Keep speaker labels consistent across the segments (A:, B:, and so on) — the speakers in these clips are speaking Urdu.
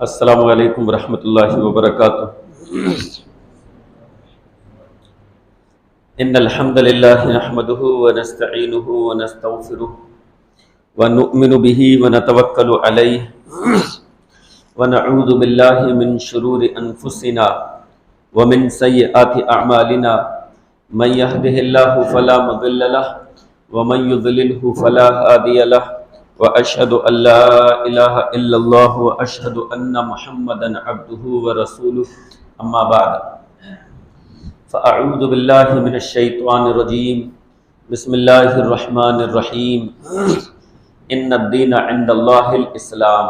A: السلام علیکم ورحمۃ اللہ وبرکاتہ۔ ان الحمد للہ نحمده ونستعینه ونستغفره ونؤمن به ونتوکل علیہ ونعوذ باللہ من شرور انفسنا ومن سیئات اعمالنا من يهده الله فلا مضل له ومن يضلله فلا هادي له وأشهد أن لا إله إلا الله وأشهد أن محمدا عبده ورسوله أما بعد فأعوذ بالله من الشيطان الرجيم بسم الله الرحمن الرحيم إن الدين عند الله الإسلام۔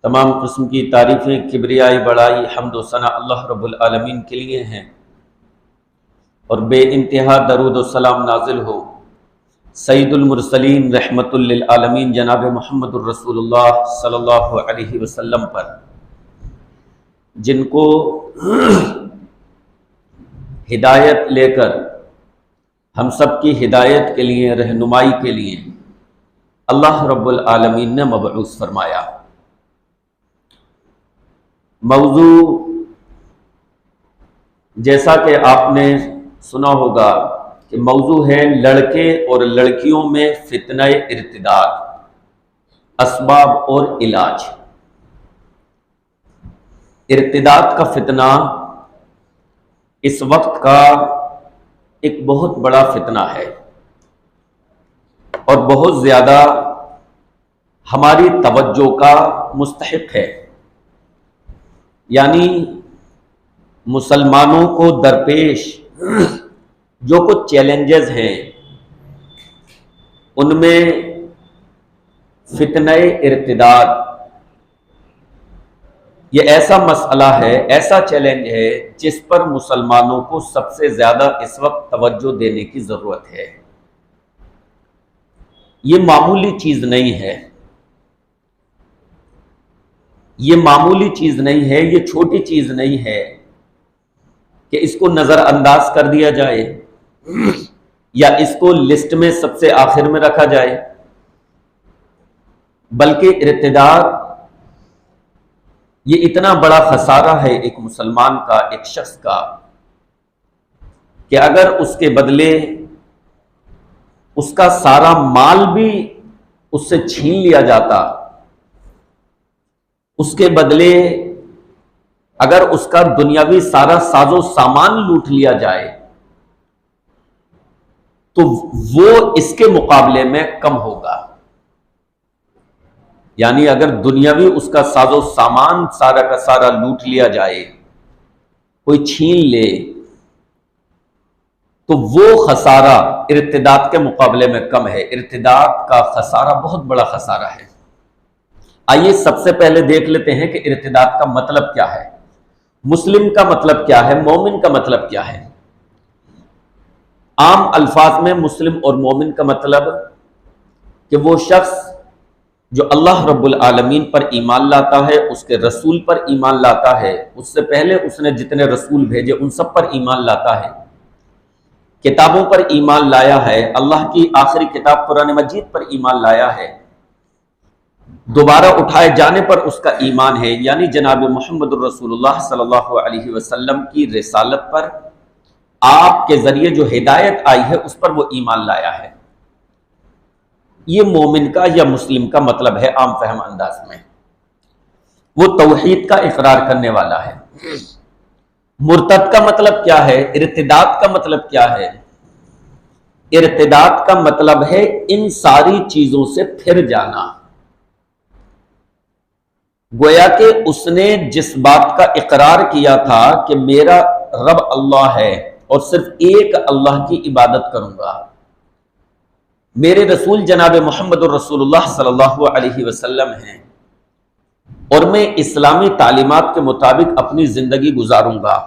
A: تمام قسم کی تعریفیں، کبریائی، بڑائی، حمد و ثنا اللہ رب العالمین کے لیے ہیں، اور بے انتہا درود و سلام نازل ہو سید المرسلین رحمت للعالمین جناب محمد الرسول اللہ صلی اللہ علیہ وسلم پر، جن کو ہدایت لے کر ہم سب کی ہدایت کے لیے، رہنمائی کے لیے اللہ رب العالمین نے مبعوث فرمایا۔ موضوع جیسا کہ آپ نے سنا ہوگا کہ موضوع ہے لڑکے اور لڑکیوں میں فتنہ ارتداد، اسباب اور علاج۔ ارتداد کا فتنہ اس وقت کا ایک بہت بڑا فتنہ ہے، اور بہت زیادہ ہماری توجہ کا مستحق ہے۔ یعنی مسلمانوں کو درپیش جو کچھ چیلنجز ہیں، ان میں فتنہ ارتداد یہ ایسا مسئلہ ہے، ایسا چیلنج ہے جس پر مسلمانوں کو سب سے زیادہ اس وقت توجہ دینے کی ضرورت ہے۔ یہ معمولی چیز نہیں ہے، یہ معمولی چیز نہیں ہے، یہ چھوٹی چیز نہیں ہے کہ اس کو نظر انداز کر دیا جائے یا اس کو لسٹ میں سب سے آخر میں رکھا جائے، بلکہ ارتداد یہ اتنا بڑا خسارہ ہے ایک مسلمان کا، ایک شخص کا، کہ اگر اس کے بدلے اس کا سارا مال بھی اس سے چھین لیا جاتا، اس کے بدلے اگر اس کا دنیاوی سارا ساز و سامان لوٹ لیا جائے تو وہ اس کے مقابلے میں کم ہوگا۔ یعنی اگر دنیاوی اس کا ساز و سامان سارا کا سارا لوٹ لیا جائے، کوئی چھین لے، تو وہ خسارہ ارتداد کے مقابلے میں کم ہے۔ ارتداد کا خسارہ بہت بڑا خسارہ ہے۔ آئیے سب سے پہلے دیکھ لیتے ہیں کہ ارتداد کا مطلب کیا ہے، مسلم کا مطلب کیا ہے، مومن کا مطلب کیا ہے۔ عام الفاظ میں مسلم اور مومن کا مطلب کہ وہ شخص جو اللہ رب العالمین پر ایمان لاتا ہے، اس کے رسول پر ایمان لاتا ہے، اس سے پہلے اس نے جتنے رسول بھیجے ان سب پر ایمان لاتا ہے، کتابوں پر ایمان لایا ہے، اللہ کی آخری کتاب قرآن مجید پر ایمان لایا ہے، دوبارہ اٹھائے جانے پر اس کا ایمان ہے، یعنی جناب محمد الرسول اللہ صلی اللہ علیہ وسلم کی رسالت پر، آپ کے ذریعے جو ہدایت آئی ہے اس پر وہ ایمان لایا ہے۔ یہ مومن کا یا مسلم کا مطلب ہے عام فہم انداز میں۔ وہ توحید کا اقرار کرنے والا ہے۔ مرتد کا مطلب کیا ہے، ارتداد کا مطلب کیا ہے؟ ارتداد کا مطلب ہے ان ساری چیزوں سے پھر جانا۔ گویا کہ اس نے جس بات کا اقرار کیا تھا کہ میرا رب اللہ ہے اور صرف ایک اللہ کی عبادت کروں گا، میرے رسول جناب محمد الرسول اللہ صلی اللہ علیہ وسلم ہیں، اور میں اسلامی تعلیمات کے مطابق اپنی زندگی گزاروں گا،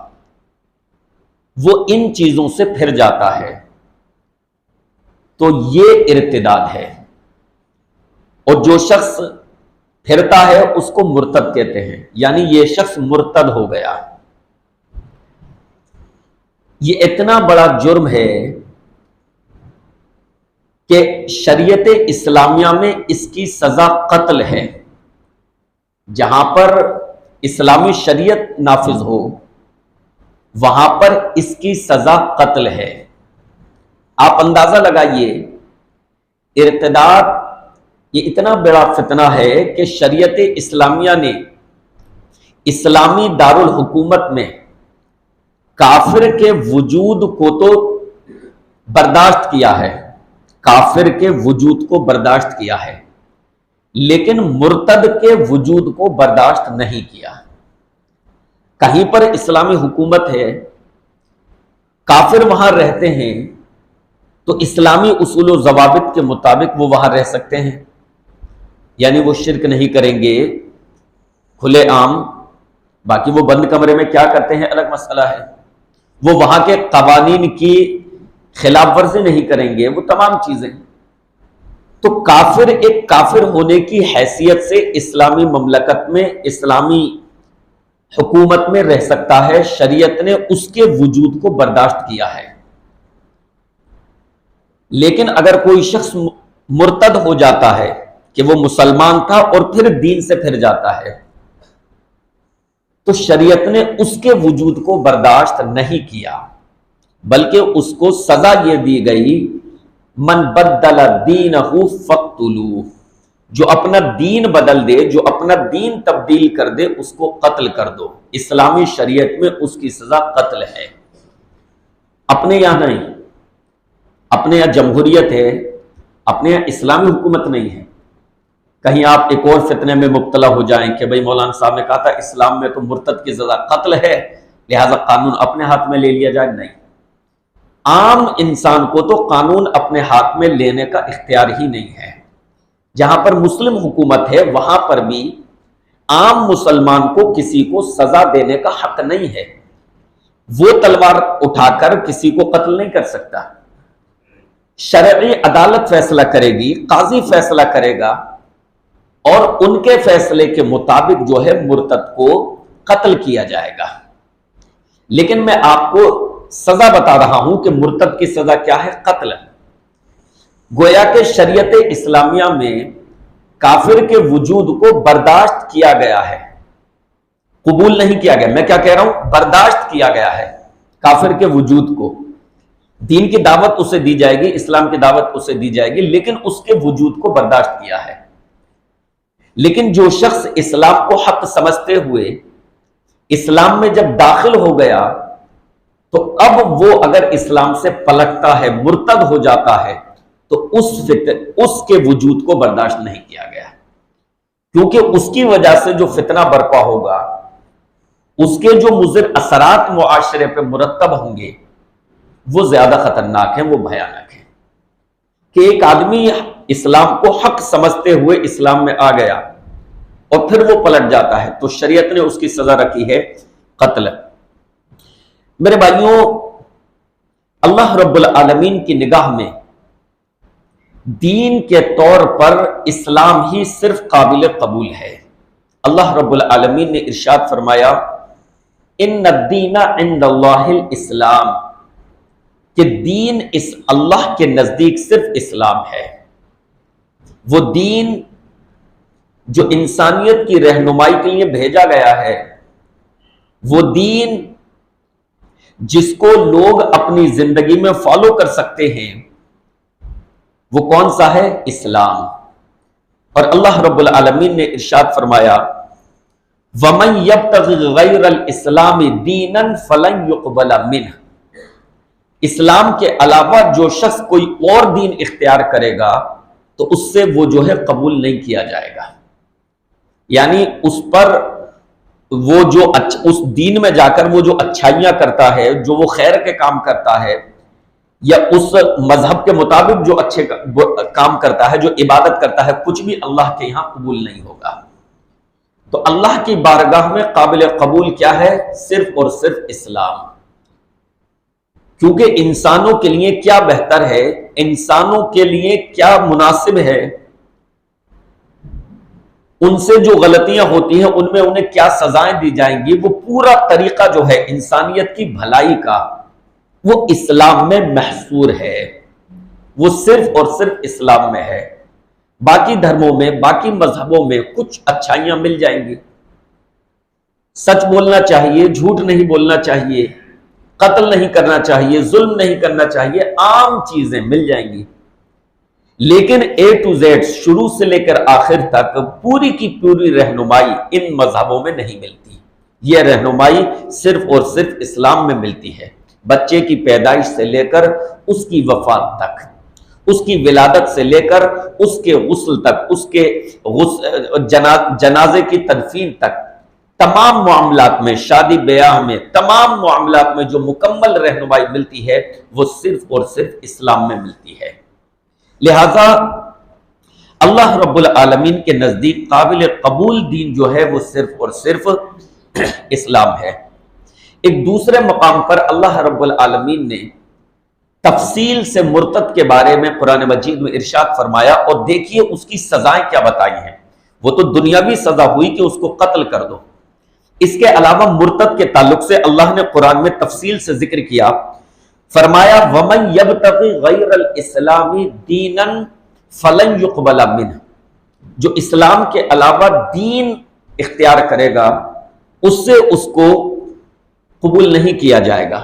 A: وہ ان چیزوں سے پھر جاتا ہے تو یہ ارتداد ہے۔ اور جو شخص پھرتا ہے اس کو مرتد کہتے ہیں، یعنی یہ شخص مرتد ہو گیا۔ یہ اتنا بڑا جرم ہے کہ شریعت اسلامیہ میں اس کی سزا قتل ہے۔ جہاں پر اسلامی شریعت نافذ ہو وہاں پر اس کی سزا قتل ہے۔ آپ اندازہ لگائیے، ارتداد یہ اتنا بڑا فتنہ ہے کہ شریعت اسلامیہ نے اسلامی دارالحکومت میں کافر کے وجود کو تو برداشت کیا ہے، کافر کے وجود کو برداشت کیا ہے، لیکن مرتد کے وجود کو برداشت نہیں کیا۔ کہیں پر اسلامی حکومت ہے، کافر وہاں رہتے ہیں تو اسلامی اصول و ضوابط کے مطابق وہ وہاں رہ سکتے ہیں، یعنی وہ شرک نہیں کریں گے کھلے عام، باقی وہ بند کمرے میں کیا کرتے ہیں الگ مسئلہ ہے، وہ وہاں کے قوانین کی خلاف ورزی نہیں کریں گے، وہ تمام چیزیں۔ تو کافر ایک کافر ہونے کی حیثیت سے اسلامی مملکت میں، اسلامی حکومت میں رہ سکتا ہے، شریعت نے اس کے وجود کو برداشت کیا ہے۔ لیکن اگر کوئی شخص مرتد ہو جاتا ہے کہ وہ مسلمان تھا اور پھر دین سے پھر جاتا ہے، تو شریعت نے اس کے وجود کو برداشت نہیں کیا، بلکہ اس کو سزا یہ دی گئی، من بدل دینہ فاقتلوہ، جو اپنا دین بدل دے، جو اپنا دین تبدیل کر دے، اس کو قتل کر دو۔ اسلامی شریعت میں اس کی سزا قتل ہے۔ اپنے یہاں نہیں، اپنے یہاں جمہوریت ہے، اپنے یہاں اسلامی حکومت نہیں ہے۔ کہیں آپ ایک اور فتنے میں مبتلا ہو جائیں کہ بھئی مولانا صاحب نے کہا تھا اسلام میں تو مرتد کی سزا قتل ہے، لہذا قانون اپنے ہاتھ میں لے لیا جائے۔ نہیں، عام انسان کو تو قانون اپنے ہاتھ میں لینے کا اختیار ہی نہیں ہے۔ جہاں پر مسلم حکومت ہے وہاں پر بھی عام مسلمان کو کسی کو سزا دینے کا حق نہیں ہے، وہ تلوار اٹھا کر کسی کو قتل نہیں کر سکتا۔ شرعی عدالت فیصلہ کرے گی، قاضی فیصلہ کرے گا، اور ان کے فیصلے کے مطابق جو ہے مرتد کو قتل کیا جائے گا۔ لیکن میں آپ کو سزا بتا رہا ہوں کہ مرتد کی سزا کیا ہے؟ قتل۔ گویا کہ شریعت اسلامیہ میں کافر کے وجود کو برداشت کیا گیا ہے، قبول نہیں کیا گیا۔ میں کیا کہہ رہا ہوں؟ برداشت کیا گیا ہے کافر کے وجود کو۔ دین کی دعوت اسے دی جائے گی، اسلام کی دعوت اسے دی جائے گی، لیکن اس کے وجود کو برداشت کیا ہے۔ لیکن جو شخص اسلام کو حق سمجھتے ہوئے اسلام میں جب داخل ہو گیا تو اب وہ اگر اسلام سے پلٹتا ہے، مرتد ہو جاتا ہے، تو اس کے وجود کو برداشت نہیں کیا گیا، کیونکہ اس کی وجہ سے جو فتنہ برپا ہوگا، اس کے جو مضر اثرات معاشرے پہ مرتب ہوں گے، وہ زیادہ خطرناک ہیں، وہ بھیانک ہیں۔ کہ ایک آدمی اسلام کو حق سمجھتے ہوئے اسلام میں آ گیا اور پھر وہ پلٹ جاتا ہے، تو شریعت نے اس کی سزا رکھی ہے قتل۔ میرے بھائیوں، اللہ رب العالمین کی نگاہ میں دین کے طور پر اسلام ہی صرف قابل قبول ہے۔ اللہ رب العالمین نے ارشاد فرمایا، ان الدین عند اللہ الاسلام، کہ دین اس اللہ کے نزدیک صرف اسلام ہے۔ وہ دین جو انسانیت کی رہنمائی کے لیے بھیجا گیا ہے، وہ دین جس کو لوگ اپنی زندگی میں فالو کر سکتے ہیں، وہ کون سا ہے؟ اسلام۔ اور اللہ رب العالمین نے ارشاد فرمایا، وَمَن يَبْتَغِ غَيْرَ الْإِسْلَامِ دِينًا فَلَن يُقْبَلَ مِنْهُ، اسلام کے علاوہ جو شخص کوئی اور دین اختیار کرے گا تو اس سے وہ جو ہے قبول نہیں کیا جائے گا۔ یعنی اس پر وہ جو اس دین میں جا کر وہ جو اچھائیاں کرتا ہے، جو وہ خیر کے کام کرتا ہے، یا اس مذہب کے مطابق جو اچھے کام کرتا ہے، جو عبادت کرتا ہے، کچھ بھی اللہ کے یہاں قبول نہیں ہوگا۔ تو اللہ کی بارگاہ میں قابل قبول کیا ہے؟ صرف اور صرف اسلام۔ کیونکہ انسانوں کے لیے کیا بہتر ہے، انسانوں کے لیے کیا مناسب ہے، ان سے جو غلطیاں ہوتی ہیں ان میں انہیں کیا سزائیں دی جائیں گی، وہ پورا طریقہ جو ہے انسانیت کی بھلائی کا، وہ اسلام میں محصور ہے۔ وہ صرف اور صرف اسلام میں ہے۔ باقی دھرموں میں، باقی مذہبوں میں کچھ اچھائیاں مل جائیں گی، سچ بولنا چاہیے، جھوٹ نہیں بولنا چاہیے، قتل نہیں کرنا چاہیے، ظلم نہیں کرنا چاہیے، عام چیزیں مل جائیں گی، لیکن اے ٹو زیڈ شروع سے لے کر آخر تک پوری کی پوری رہنمائی ان مذہبوں میں نہیں ملتی۔ یہ رہنمائی صرف اور صرف اسلام میں ملتی ہے، بچے کی پیدائش سے لے کر اس کی وفات تک، اس کی ولادت سے لے کر اس کے غسل تک، اس کے جنازے کی تدفین تک، تمام معاملات میں، شادی بیاہ میں، تمام معاملات میں جو مکمل رہنمائی ملتی ہے وہ صرف اور صرف اسلام میں ملتی ہے۔ لہذا اللہ رب العالمین کے نزدیک قابل قبول دین جو ہے وہ صرف اور صرف اسلام ہے۔ ایک دوسرے مقام پر اللہ رب العالمین نے تفصیل سے مرتد کے بارے میں قرآن مجید میں ارشاد فرمایا، اور دیکھیے اس کی سزائیں کیا بتائی ہیں۔ وہ تو دنیاوی سزا ہوئی کہ اس کو قتل کر دو، اس کے علاوہ مرتد کے تعلق سے اللہ نے قرآن میں تفصیل سے ذکر کیا، فرمایا وَمَن يَبْتَغِ غَيْرَ الْإِسْلَامِ دِينًا فَلَن يُقْبَلَ مِنْهُ، جو اسلام کے علاوہ دین اختیار کرے گا اس سے اس کو قبول نہیں کیا جائے گا۔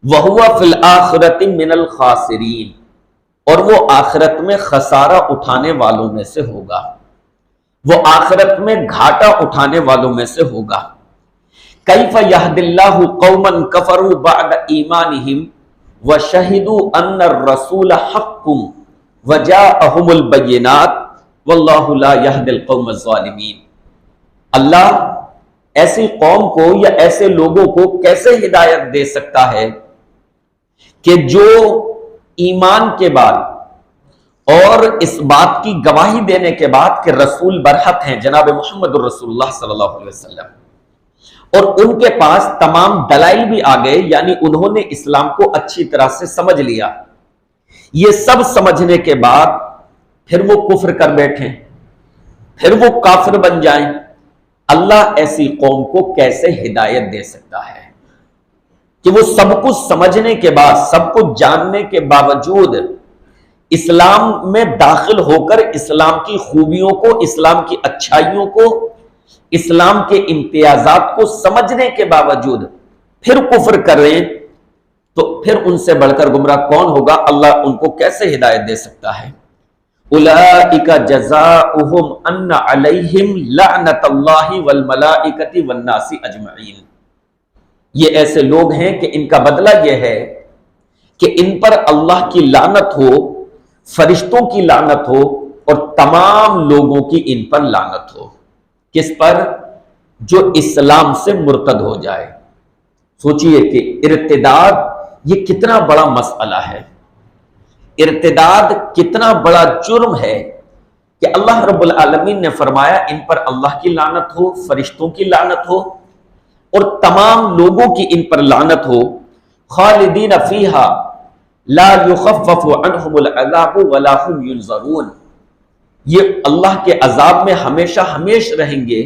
A: وَهُوَ فِي الْآخِرَةِ مِنَ الْخَاسِرِينَ، اور وہ آخرت میں خسارہ اٹھانے والوں میں سے ہوگا، وہ آخرت میں گھاٹا اٹھانے والوں میں سے ہوگا۔ كَيْفَ يَهْدِ اللَّهُ قَوْمًا كَفَرُوا بَعْدَ إِيمَانِهِمْ وَشَهِدُوا أَنَّ الرَّسُولَ حَقٌّ وَجَاءَهُمُ الْبَيِّنَاتُ وَاللَّهُ لَا يَهْدِي الْقَوْمَ الظَّالِمِينَ۔ اللہ ایسی قوم کو یا ایسے لوگوں کو کیسے ہدایت دے سکتا ہے کہ جو ایمان کے بعد اور اس بات کی گواہی دینے کے بعد کہ رسول برحق ہیں جناب محمد الرسول اللہ صلی اللہ علیہ وسلم، اور ان کے پاس تمام دلائل بھی آ گئے، یعنی انہوں نے اسلام کو اچھی طرح سے سمجھ لیا، یہ سب سمجھنے کے بعد پھر وہ کفر کر بیٹھیں، پھر وہ کافر بن جائیں، اللہ ایسی قوم کو کیسے ہدایت دے سکتا ہے کہ وہ سب کچھ سمجھنے کے بعد، سب کچھ جاننے کے باوجود اسلام میں داخل ہو کر اسلام کی خوبیوں کو، اسلام کی اچھائیوں کو، اسلام کے امتیازات کو سمجھنے کے باوجود پھر کفر کریں، تو پھر ان سے بڑھ کر گمراہ کون ہوگا؟ اللہ ان کو کیسے ہدایت دے سکتا ہے؟ اولئک جزاؤہم ان علیہم لعنت اللہ والملائکۃ والناس اجمعین، یہ ایسے لوگ ہیں کہ ان کا بدلہ یہ ہے کہ ان پر اللہ کی لعنت ہو، فرشتوں کی لعنت ہو، اور تمام لوگوں کی ان پر لعنت ہو۔ کس پر؟ جو اسلام سے مرتد ہو جائے۔ سوچئے کہ ارتداد یہ کتنا بڑا مسئلہ ہے، ارتداد کتنا بڑا جرم ہے کہ اللہ رب العالمین نے فرمایا ان پر اللہ کی لعنت ہو، فرشتوں کی لعنت ہو، اور تمام لوگوں کی ان پر لعنت ہو۔ خالدین فیہا لا یخفف عنہم العذاب ولا هم ینظرون، یہ اللہ کے عذاب میں ہمیشہ ہمیش رہیں گے،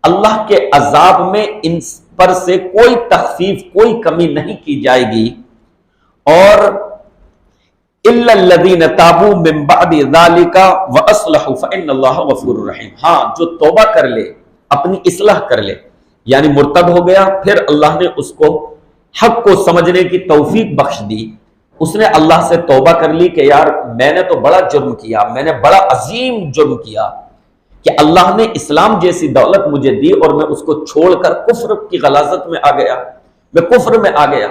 A: اللہ کے عذاب میں ان پر سے کوئی تخفیف، کوئی کمی نہیں کی جائے گی۔ اور الا الذین تابوا من بعد ذلک واصلحوا فان اللہ غفور رحیم، ہاں جو توبہ کر لے، اپنی اصلاح کر لے، یعنی مرتد ہو گیا، پھر اللہ نے اس کو حق کو سمجھنے کی توفیق بخش دی، اس نے اللہ سے توبہ کر لی کہ یار میں نے تو بڑا جرم کیا، میں نے بڑا عظیم جرم کیا کہ اللہ نے اسلام جیسی دولت مجھے دی اور میں اس کو چھوڑ کر کفر کی غلاظت میں آ گیا، میں کفر میں آ گیا،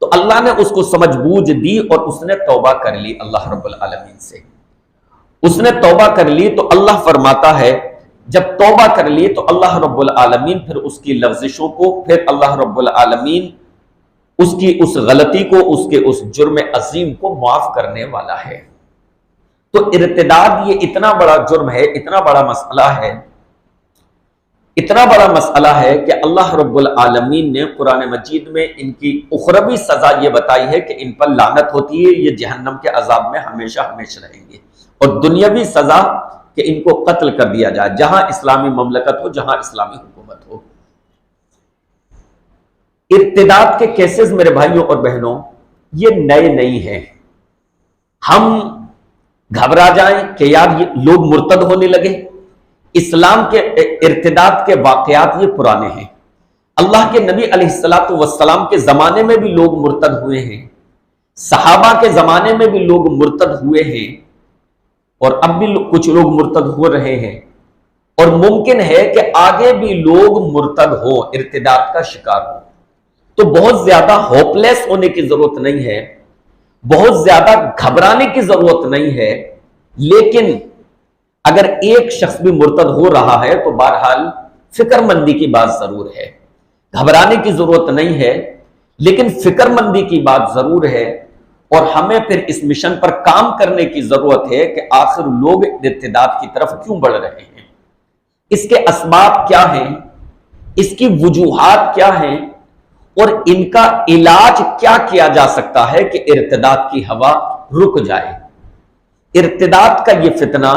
A: تو اللہ نے اس کو سمجھ بوجھ دی اور اس نے توبہ کر لی اللہ رب العالمین سے۔ اس نے توبہ کر لی تو اللہ فرماتا ہے جب توبہ کر لی تو اللہ رب العالمین پھر اس کی لغزشوں کو، پھر اللہ رب العالمین اس کی اس غلطی کو، اس کے اس جرم عظیم کو معاف کرنے والا ہے۔ تو ارتداد یہ اتنا بڑا جرم ہے، اتنا بڑا مسئلہ ہے، اتنا بڑا مسئلہ ہے کہ اللہ رب العالمین نے قرآن مجید میں ان کی اخروی سزا یہ بتائی ہے کہ ان پر لعنت ہوتی ہے، یہ جہنم کے عذاب میں ہمیشہ ہمیشہ رہیں گے، اور دنیاوی سزا کہ ان کو قتل کر دیا جائے جہاں اسلامی مملکت ہو، جہاں اسلامی حکومت ہو۔ ارتداد کے کیسز میرے بھائیوں اور بہنوں یہ نئے نہیں ہیں، ہم گھبرا جائیں کہ یار یہ لوگ مرتد ہونے لگے. اسلام کے ارتداد کے واقعات یہ پرانے ہیں. اللہ کے نبی علیہ الصلوۃ والسلام کے زمانے میں بھی لوگ مرتد ہوئے ہیں, صحابہ کے زمانے میں بھی لوگ مرتد ہوئے ہیں, اور اب بھی کچھ لوگ مرتد ہو رہے ہیں, اور ممکن ہے کہ آگے بھی لوگ مرتد ہو, ارتداد کا شکار ہو. تو بہت زیادہ ہوپلیس ہونے کی ضرورت نہیں ہے, بہت زیادہ گھبرانے کی ضرورت نہیں ہے. لیکن اگر ایک شخص بھی مرتد ہو رہا ہے تو بہرحال فکر مندی کی بات ضرور ہے. گھبرانے کی ضرورت نہیں ہے, لیکن فکر مندی کی بات ضرور ہے. اور ہمیں پھر اس مشن پر کام کرنے کی ضرورت ہے کہ آخر لوگ ارتداد کی طرف کیوں بڑھ رہے ہیں, اس کے اسباب کیا ہیں, اس کی وجوہات کیا ہیں, اور ان کا علاج کیا کیا جا سکتا ہے کہ ارتداد کی ہوا رک جائے. ارتداد کا یہ فتنہ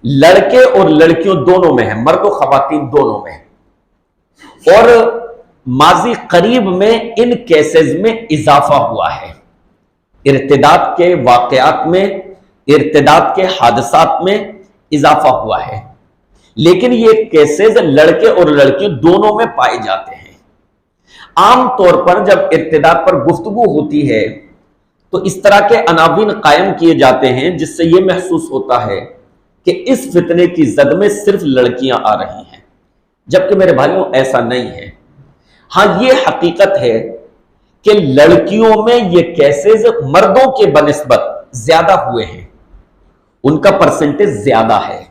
A: لڑکے اور لڑکیوں دونوں میں ہے, مرد و خواتین دونوں میں, اور ماضی قریب میں ان کیسز میں اضافہ ہوا ہے. ارتداد کے واقعات میں, ارتداد کے حادثات میں اضافہ ہوا ہے. لیکن یہ کیسز لڑکے اور لڑکیوں دونوں میں پائے جاتے ہیں. عام طور پر جب ارتداد پر گفتگو ہوتی ہے تو اس طرح کے عناوین قائم کیے جاتے ہیں جس سے یہ محسوس ہوتا ہے کہ اس فتنے کی زد میں صرف لڑکیاں آ رہی ہیں, جبکہ میرے بھائیوں ایسا نہیں ہے. ہاں یہ حقیقت ہے کہ لڑکیوں میں یہ کیسز مردوں کے بنسبت زیادہ ہوئے ہیں, ان کا پرسنٹیج زیادہ ہے.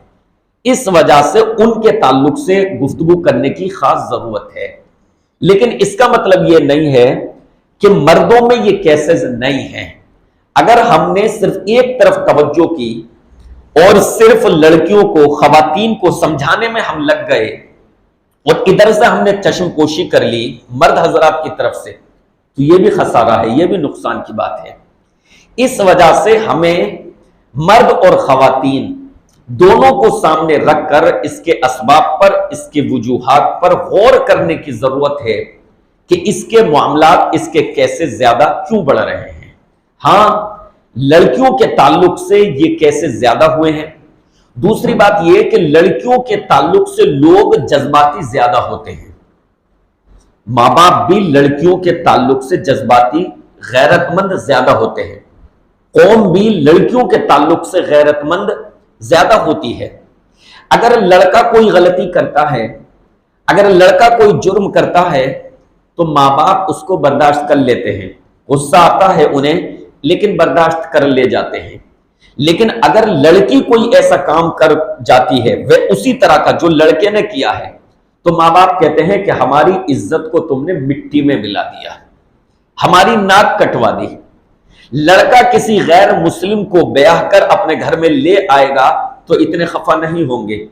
A: اس وجہ سے ان کے تعلق سے گفتگو کرنے کی خاص ضرورت ہے. لیکن اس کا مطلب یہ نہیں ہے کہ مردوں میں یہ کیسز نہیں ہیں. اگر ہم نے صرف ایک طرف توجہ کی اور صرف لڑکیوں کو, خواتین کو سمجھانے میں ہم لگ گئے اور ادھر سے ہم نے چشم پوشی کر لی مرد حضرات کی طرف سے, تو یہ بھی خسارہ ہے, یہ بھی نقصان کی بات ہے. اس وجہ سے ہمیں مرد اور خواتین دونوں کو سامنے رکھ کر اس کے اسباب پر, اس کے وجوہات پر غور کرنے کی ضرورت ہے کہ اس کے معاملات, اس کے کیسے زیادہ کیوں بڑھ رہے ہیں. ہاں لڑکیوں کے تعلق سے یہ کیسے زیادہ ہوئے ہیں. دوسری بات یہ کہ لڑکیوں کے تعلق سے لوگ جذباتی زیادہ ہوتے ہیں. ماں باپ بھی لڑکیوں کے تعلق سے جذباتی, غیرت مند زیادہ ہوتے ہیں. قوم بھی لڑکیوں کے تعلق سے غیرت مند زیادہ ہوتی ہے. اگر لڑکا کوئی غلطی کرتا ہے, اگر لڑکا کوئی جرم کرتا ہے تو ماں باپ اس کو برداشت کر لیتے ہیں, غصہ آتا ہے انہیں لیکن برداشت کر لے جاتے ہیں. لیکن اگر لڑکی کوئی ایسا کام کر جاتی ہے وہ اسی طرح کا جو لڑکے نے کیا ہے, تو ماں باپ کہتے ہیں کہ ہماری عزت کو تم نے مٹی میں ملا دیا, ہماری ناک کٹوا دی. لڑکا کسی غیر مسلم کو بیاہ کر اپنے گھر میں لے آئے گا تو اتنے خفا نہیں ہوں گے,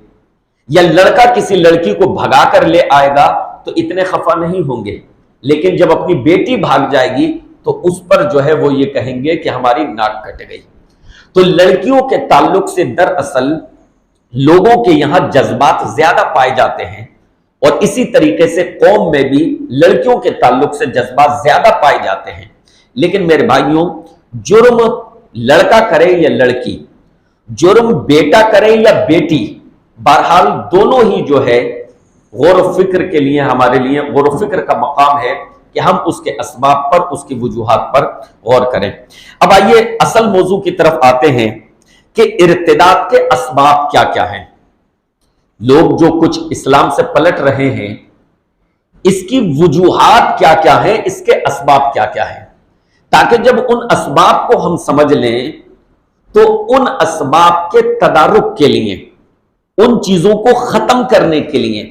A: یا لڑکا کسی لڑکی کو بھگا کر لے آئے گا تو اتنے خفا نہیں ہوں گے. لیکن جب اپنی بیٹی بھاگ جائے گی تو اس پر جو ہے وہ یہ کہیں گے کہ ہماری ناک کٹ گئی. تو لڑکیوں کے تعلق سے دراصل لوگوں کے یہاں جذبات زیادہ پائے جاتے ہیں, اور اسی طریقے سے قوم میں بھی لڑکیوں کے تعلق سے جذبات زیادہ پائے جاتے ہیں. لیکن میرے بھائیوں, جرم لڑکا کرے یا لڑکی, جرم بیٹا کرے یا بیٹی, بہرحال دونوں ہی جو ہے غور و فکر کے لیے, ہمارے لیے غور و فکر کا مقام ہے کہ ہم اس کے اسباب پر, اس کی وجوہات پر غور کریں. اب آئیے اصل موضوع کی طرف آتے ہیں کہ ارتداد کے اسباب کیا کیا ہیں. لوگ جو کچھ اسلام سے پلٹ رہے ہیں اس کی وجوہات کیا کیا ہیں, اس کے اسباب کیا کیا ہیں, تاکہ جب ان اسباب کو ہم سمجھ لیں تو ان اسباب کے تدارک کے لیے, ان چیزوں کو ختم کرنے کے لیے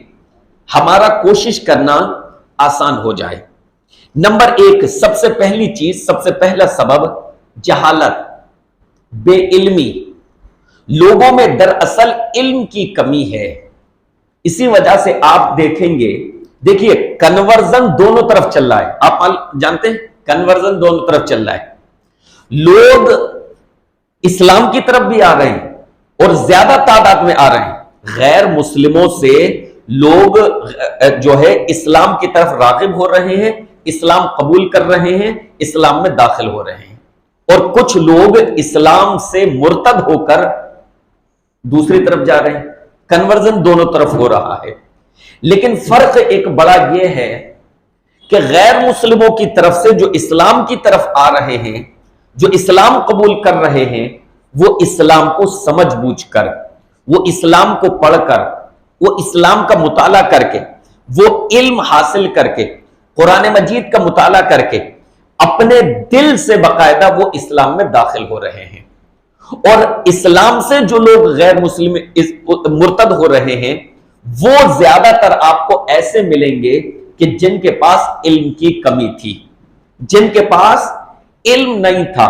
A: ہمارا کوشش کرنا آسان ہو جائے. نمبر ایک, سب سے پہلی چیز, سب سے پہلا سبب جہالت, بے علمی. لوگوں میں دراصل علم کی کمی ہے. اسی وجہ سے آپ دیکھیں گے, دیکھیے کنورژن دونوں طرف چل رہا ہے. آپ جانتے ہیں کنورژن دونوں طرف چل رہا ہے. لوگ اسلام کی طرف بھی آ رہے ہیں اور زیادہ تعداد میں آ رہے ہیں. غیر مسلموں سے لوگ جو ہے اسلام کی طرف راغب ہو رہے ہیں, اسلام قبول کر رہے ہیں, اسلام میں داخل ہو رہے ہیں. اور کچھ لوگ اسلام سے مرتد ہو کر دوسری طرف جا رہے ہیں. کنورژن دونوں طرف ہو رہا ہے. لیکن فرق ایک بڑا یہ ہے کہ غیر مسلموں کی طرف سے جو اسلام کی طرف آ رہے ہیں، جو اسلام قبول کر رہے ہیں، وہ اسلام کو سمجھ بوجھ کر، وہ اسلام کو پڑھ کر، وہ اسلام کا مطالعہ کر کے، وہ علم حاصل کر کے، قرآن مجید کا مطالعہ کر کے اپنے دل سے باقاعدہ وہ اسلام میں داخل ہو رہے ہیں. اور اسلام سے جو لوگ غیر مسلم مرتد ہو رہے ہیں، وہ زیادہ تر آپ کو ایسے ملیں گے کہ جن کے پاس علم کی کمی تھی، جن کے پاس علم نہیں تھا،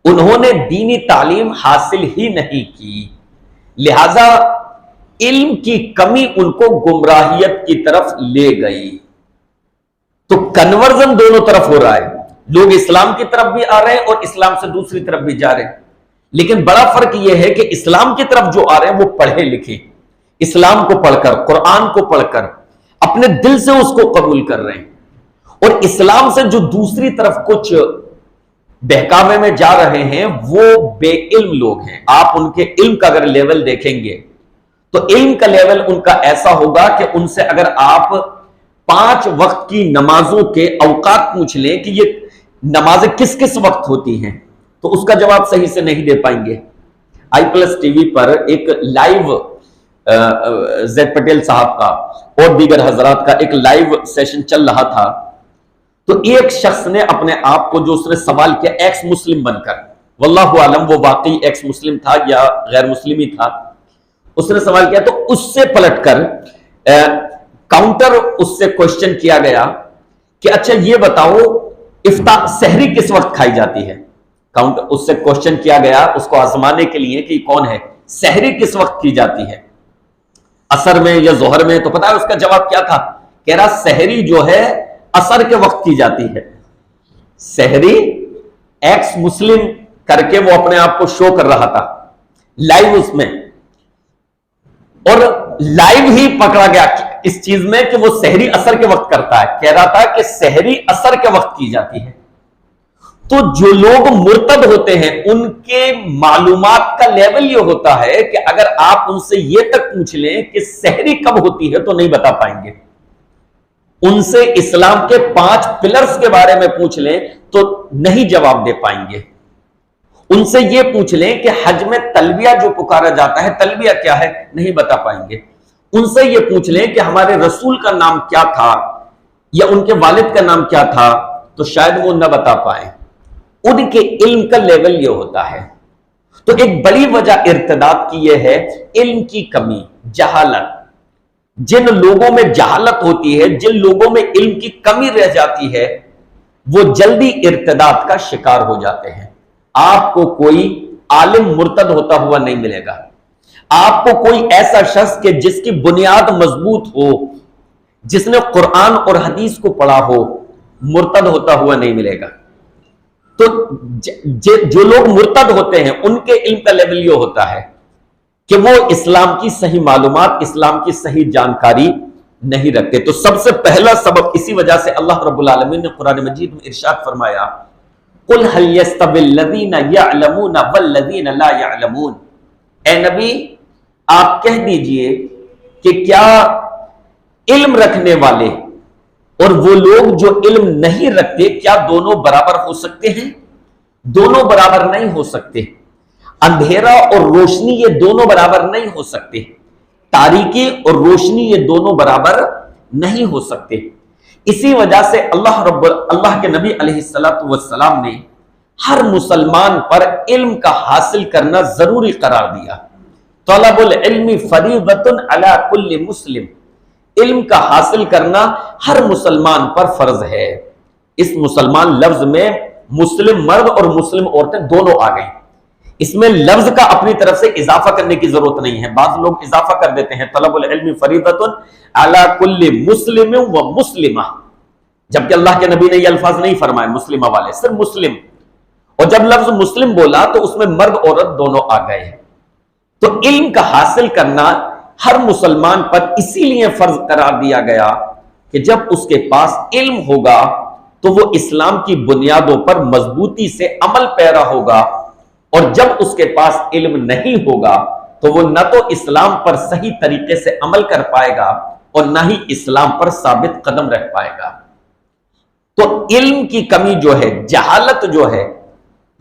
A: انہوں نے دینی تعلیم حاصل ہی نہیں کی، لہذا علم کی کمی ان کو گمراہیت کی طرف لے گئی. تو کنورژن دونوں طرف ہو رہا ہے. لوگ اسلام کی طرف بھی آ رہے ہیں اور اسلام سے دوسری طرف بھی جا رہے ہیں. لیکن بڑا فرق یہ ہے کہ اسلام کی طرف جو آ رہے ہیں وہ پڑھے لکھے، اسلام کو پڑھ کر، قرآن کو پڑھ کر اپنے دل سے اس کو قبول کر رہے ہیں. اور اسلام سے جو دوسری طرف کچھ بہکاوے میں جا رہے ہیں، وہ بے علم لوگ ہیں. آپ ان کے علم کا اگر لیول دیکھیں گے تو علم کا لیول ان کا ایسا ہوگا کہ ان سے اگر آپ 5 وقت کی نمازوں کے اوقات پوچھ لیں کہ یہ نمازیں کس کس وقت ہوتی ہیں، تو اس کا جواب صحیح سے نہیں دے پائیں گے. آئی پلس ٹی وی پر ایک لائیو زید پٹیل صاحب کا اور دیگر حضرات کا ایک لائیو سیشن چل رہا تھا. تو ایک شخص نے اپنے آپ کو جو اس نے سوال کیا ایکس مسلم بن کر، واللہ عالم وہ واقعی ایکس مسلم تھا یا غیر مسلم ہی تھا، اس نے سوال کیا. تو اس سے پلٹ کر کاؤنٹر اس سے کوشچن کیا گیا کہ اچھا یہ بتاؤ افطار سحری کس وقت کھائی جاتی ہے. کاؤنٹر اس سے کوشچن کیا گیا اس کو آزمانے کے لیے کہ کون ہے، سحری کس وقت کی جاتی ہے، عصر میں یا ظہر میں؟ تو پتا ہے اس کا جواب کیا تھا؟ کہہ رہا سحری جو ہے عصر کے وقت کی جاتی ہے. سحری ایکس مسلم کر کے وہ اپنے آپ کو شو کر رہا تھا لائیو اس میں، اور لائیو ہی پکڑا گیا اس چیز میں کہ وہ سحری عصر کے وقت کرتا ہے. کہہ رہا تھا کہ سحری عصر کے وقت کی جاتی ہے. تو جو لوگ مرتد ہوتے ہیں ان کے معلومات کا لیول یہ ہوتا ہے کہ اگر آپ ان سے یہ تک پوچھ لیں کہ سحری کب ہوتی ہے تو نہیں بتا پائیں گے. ان سے اسلام کے 5 پلرز کے بارے میں پوچھ لیں تو نہیں جواب دے پائیں گے. ان سے یہ پوچھ لیں کہ حج میں تلبیہ جو پکارا جاتا ہے تلبیہ کیا ہے، نہیں بتا پائیں گے. ان سے یہ پوچھ لیں کہ ہمارے رسول کا نام کیا تھا یا ان کے والد کا نام کیا تھا تو شاید وہ نہ بتا پائیں. ان کے علم کا لیول یہ ہوتا ہے. تو ایک بڑی وجہ ارتداد کی یہ ہے علم کی کمی، جہالت. جن لوگوں میں جہالت ہوتی ہے، جن لوگوں میں علم کی کمی رہ جاتی ہے، وہ جلدی ارتداد کا شکار ہو جاتے ہیں. آپ کو کوئی عالم مرتد ہوتا ہوا نہیں ملے گا. آپ کو کوئی ایسا شخص کہ جس کی بنیاد مضبوط ہو، جس نے قرآن اور حدیث کو پڑھا ہو، مرتد ہوتا ہوا نہیں ملے گا. تو جو لوگ مرتد ہوتے ہیں ان کے علم کا لیول یہ ہوتا ہے کہ وہ اسلام کی صحیح معلومات، اسلام کی صحیح جانکاری نہیں رکھتے. تو سب سے پہلا سبب اسی وجہ سے اللہ رب العالمین نے قرآن مجید میں ارشاد فرمایا قُلْ هَلْ يَسْتَوِي الَّذِينَ يَعْلَمُونَ وَالَّذِينَ لَا يَعْلَمُونَ. اے نبی آپ کہہ دیجئے کہ کیا علم رکھنے والے اور وہ لوگ جو علم نہیں رکھتے کیا دونوں برابر ہو سکتے ہیں؟ دونوں برابر نہیں ہو سکتے. اندھیرا اور روشنی یہ دونوں برابر نہیں ہو سکتے. تاریکی اور روشنی یہ دونوں برابر نہیں ہو سکتے. اسی وجہ سے اللہ کے نبی علیہ السلام نے ہر مسلمان پر علم کا حاصل کرنا ضروری قرار دیا. طلب العلم فریضۃ علی کل مسلم. علم کا حاصل کرنا ہر مسلمان پر فرض ہے. اس مسلمان لفظ میں مسلم مرد اور مسلم عورتیں دونوں آ گئیں. اس میں لفظ کا اپنی طرف سے اضافہ کرنے کی ضرورت نہیں ہے. بعض لوگ اضافہ کر دیتے ہیں طلب العلم فریضۃ علی کل مسلم و مسلمہ، جبکہ اللہ کے نبی نے یہ الفاظ نہیں فرمائے مسلمہ والے، صرف مسلم. اور جب لفظ مسلم بولا تو اس میں مرد عورت دونوں آ گئے ہیں. تو علم کا حاصل کرنا ہر مسلمان پر اسی لیے فرض قرار دیا گیا کہ جب اس کے پاس علم ہوگا تو وہ اسلام کی بنیادوں پر مضبوطی سے عمل پیرا ہوگا، اور جب اس کے پاس علم نہیں ہوگا تو وہ نہ تو اسلام پر صحیح طریقے سے عمل کر پائے گا اور نہ ہی اسلام پر ثابت قدم رہ پائے گا۔ تو علم کی کمی جو ہے، جہالت جو ہے،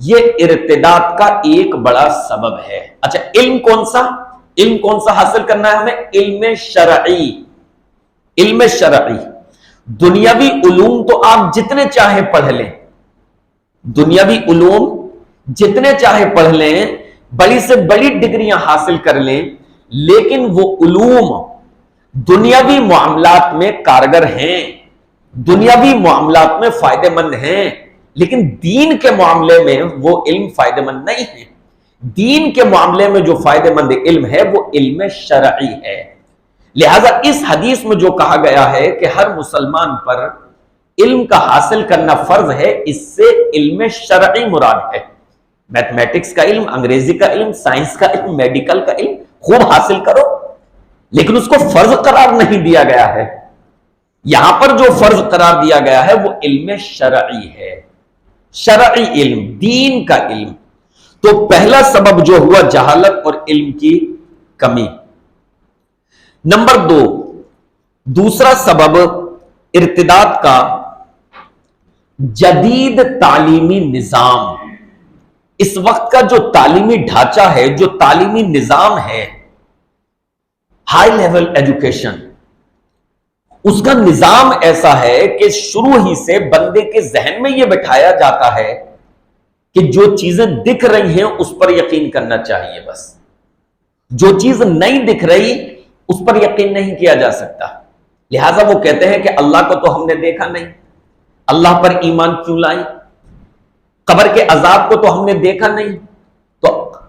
A: یہ ارتداد کا ایک بڑا سبب ہے۔ اچھا، علم کون سا حاصل کرنا ہے ہمیں؟ علم شرعی۔ علم شرعی، دنیاوی علوم تو آپ جتنے چاہے پڑھ لیں، دنیاوی علوم جتنے چاہے پڑھ لیں، بڑی سے بڑی ڈگریاں حاصل کر لیں، لیکن وہ علوم دنیاوی معاملات میں کارگر ہیں، دنیاوی معاملات میں فائدہ مند ہیں، لیکن دین کے معاملے میں وہ علم فائدہ مند نہیں ہے۔ دین کے معاملے میں جو فائدہ مند علم ہے وہ علم شرعی ہے۔ لہذا اس حدیث میں جو کہا گیا ہے کہ ہر مسلمان پر علم کا حاصل کرنا فرض ہے، اس سے علم شرعی مراد ہے۔ میتھمیٹکس کا علم، انگریزی کا علم، سائنس کا علم، میڈیکل کا علم خوب حاصل کرو، لیکن اس کو فرض قرار نہیں دیا گیا ہے۔ یہاں پر جو فرض قرار دیا گیا ہے وہ علم شرعی ہے، شرعی علم، دین کا علم۔ تو پہلا سبب جو ہوا جہالت اور علم کی کمی۔ نمبر 2، دوسرا سبب ارتداد کا جدید تعلیمی نظام۔ اس وقت کا جو تعلیمی ڈھانچہ ہے، جو تعلیمی نظام ہے، ہائی لیول ایجوکیشن، اس کا نظام ایسا ہے کہ شروع ہی سے بندے کے ذہن میں یہ بٹھایا جاتا ہے کہ جو چیزیں دکھ رہی ہیں اس پر یقین کرنا چاہیے، بس جو چیز نہیں دکھ رہی اس پر یقین نہیں کیا جا سکتا۔ لہٰذا وہ کہتے ہیں کہ اللہ کو تو ہم نے دیکھا نہیں، اللہ پر ایمان کیوں لائیں؟ قبر کے عذاب کو تو ہم نے دیکھا نہیں، تو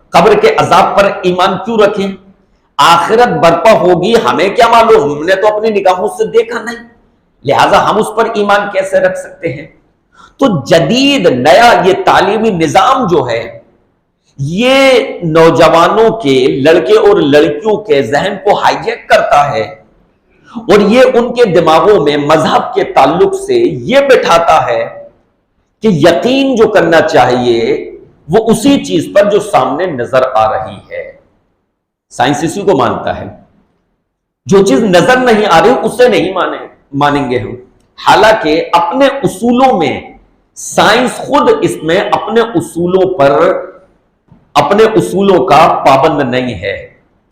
A: قبر کے عذاب پر ایمان کیوں رکھیں؟ آخرت برپا ہوگی، ہمیں کیا معلوم، ہم نے تو اپنی نگاہوں سے دیکھا نہیں، لہٰذا ہم اس پر ایمان کیسے رکھ سکتے ہیں؟ تو جدید نیا یہ تعلیمی نظام جو ہے، یہ نوجوانوں کے، لڑکے اور لڑکیوں کے ذہن کو ہائی جیک کرتا ہے، اور یہ ان کے دماغوں میں مذہب کے تعلق سے یہ بٹھاتا ہے کہ یقین جو کرنا چاہیے وہ اسی چیز پر جو سامنے نظر آ رہی ہے۔ سائنس اسی کو مانتا ہے، جو چیز نظر نہیں آ رہی اسے نہیں مانیں گے ہم۔ حالانکہ اپنے اصولوں میں سائنس خود اس میں اپنے اصولوں کا پابند نہیں ہے،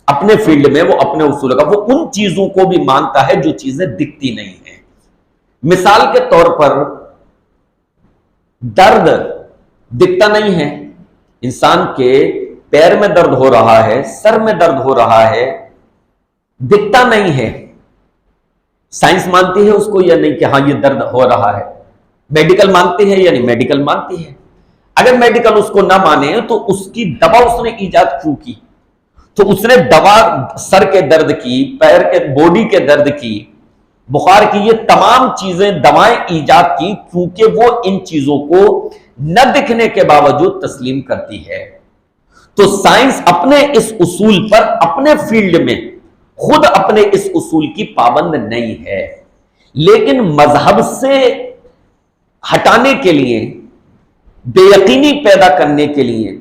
A: اپنے فیلڈ میں وہ اپنے اصولوں کا، وہ ان چیزوں کو بھی مانتا ہے جو چیزیں دکھتی نہیں ہیں۔ مثال کے طور پر درد دکھتا نہیں ہے، انسان کے پیر میں درد ہو رہا ہے، سر میں درد ہو رہا ہے، دکھتا نہیں ہے۔ سائنس مانتی ہے اس کو یا نہیں کہ ہاں یہ درد ہو رہا ہے؟ میڈیکل مانتی ہے یا نہیں؟ میڈیکل مانتی ہے۔ اگر میڈیکل اس کو نہ مانے تو اس کی دوا اس نے ایجاد کیوں کی؟ تو اس نے دوا سر کے درد کی، پیر کے، باڈی کے درد کی، بخار کی، یہ تمام چیزیں دوائیں ایجاد کی کیونکہ وہ ان چیزوں کو نہ دکھنے کے باوجود تسلیم کرتی ہے۔ تو سائنس اپنے اس اصول پر، اپنے فیلڈ میں خود اپنے اس اصول کی پابند نہیں ہے، لیکن مذہب سے ہٹانے کے لیے، بے یقینی پیدا کرنے کے لیے،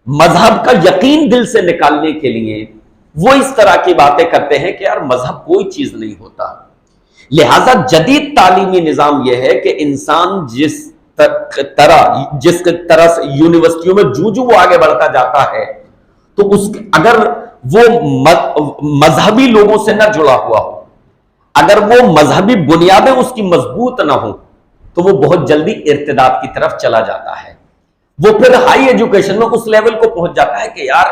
A: مذہب کا یقین دل سے نکالنے کے لیے وہ اس طرح کی باتیں کرتے ہیں کہ یار مذہب کوئی چیز نہیں ہوتا۔ لہذا جدید تعلیمی نظام یہ ہے کہ انسان جس طرح سے یونیورسٹیوں میں جو آگے بڑھتا جاتا ہے، تو اگر وہ مذہبی لوگوں سے نہ جڑا ہوا ہو، اگر وہ مذہبی بنیادیں اس کی مضبوط نہ ہوں، تو وہ بہت جلدی ارتداد کی طرف چلا جاتا ہے۔ وہ پھر ہائی ایجوکیشن میں اس لیول کو پہنچ جاتا ہے کہ یار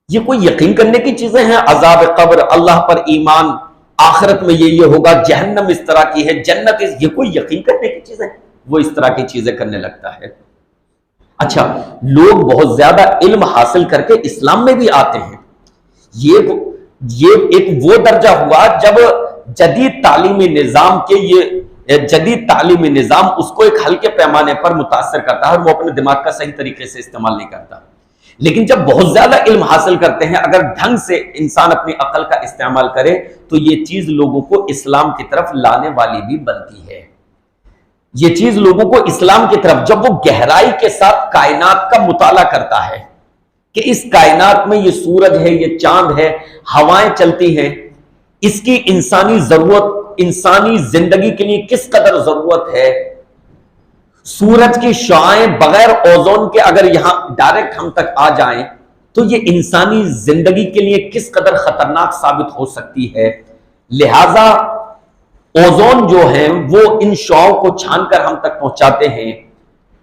A: یہ کوئی یقین کرنے کی چیزیں ہیں، عذاب قبر، اللہ پر ایمان، آخرت میں یہ ہوگا، جہنم اس طرح کی ہے، جنت یہ کوئی یقین کرنے کی چیزیں، وہ اس طرح کی چیزیں کرنے لگتا ہے۔ اچھا، لوگ بہت زیادہ علم حاصل کر کے اسلام میں بھی آتے ہیں، یہ ایک وہ درجہ ہوا جب جدید تعلیمی نظام کے جدید تعلیمی نظام اس کو ایک ہلکے پیمانے پر متاثر کرتا ہے اور وہ اپنے دماغ کا صحیح طریقے سے استعمال نہیں کرتا۔ لیکن جب بہت زیادہ علم حاصل کرتے ہیں، اگر ڈھنگ سے انسان اپنی عقل کا استعمال کرے تو یہ چیز لوگوں کو اسلام کی طرف لانے والی بھی بنتی ہے۔ یہ چیز لوگوں کو اسلام کی طرف، جب وہ گہرائی کے ساتھ کائنات کا مطالعہ کرتا ہے کہ اس کائنات میں یہ سورج ہے، یہ چاند ہے، ہوائیں چلتی ہیں، اس کی انسانی ضرورت، انسانی زندگی کے لیے کس قدر ضرورت ہے، سورج کی شعاعیں بغیر اوزون کے اگر یہاں ڈائریکٹ ہم تک آ جائیں تو یہ انسانی زندگی کے لیے کس قدر خطرناک ثابت ہو سکتی ہے، لہذا اوزون جو ہے وہ ان شعاعوں کو چھان کر ہم تک پہنچاتے ہیں،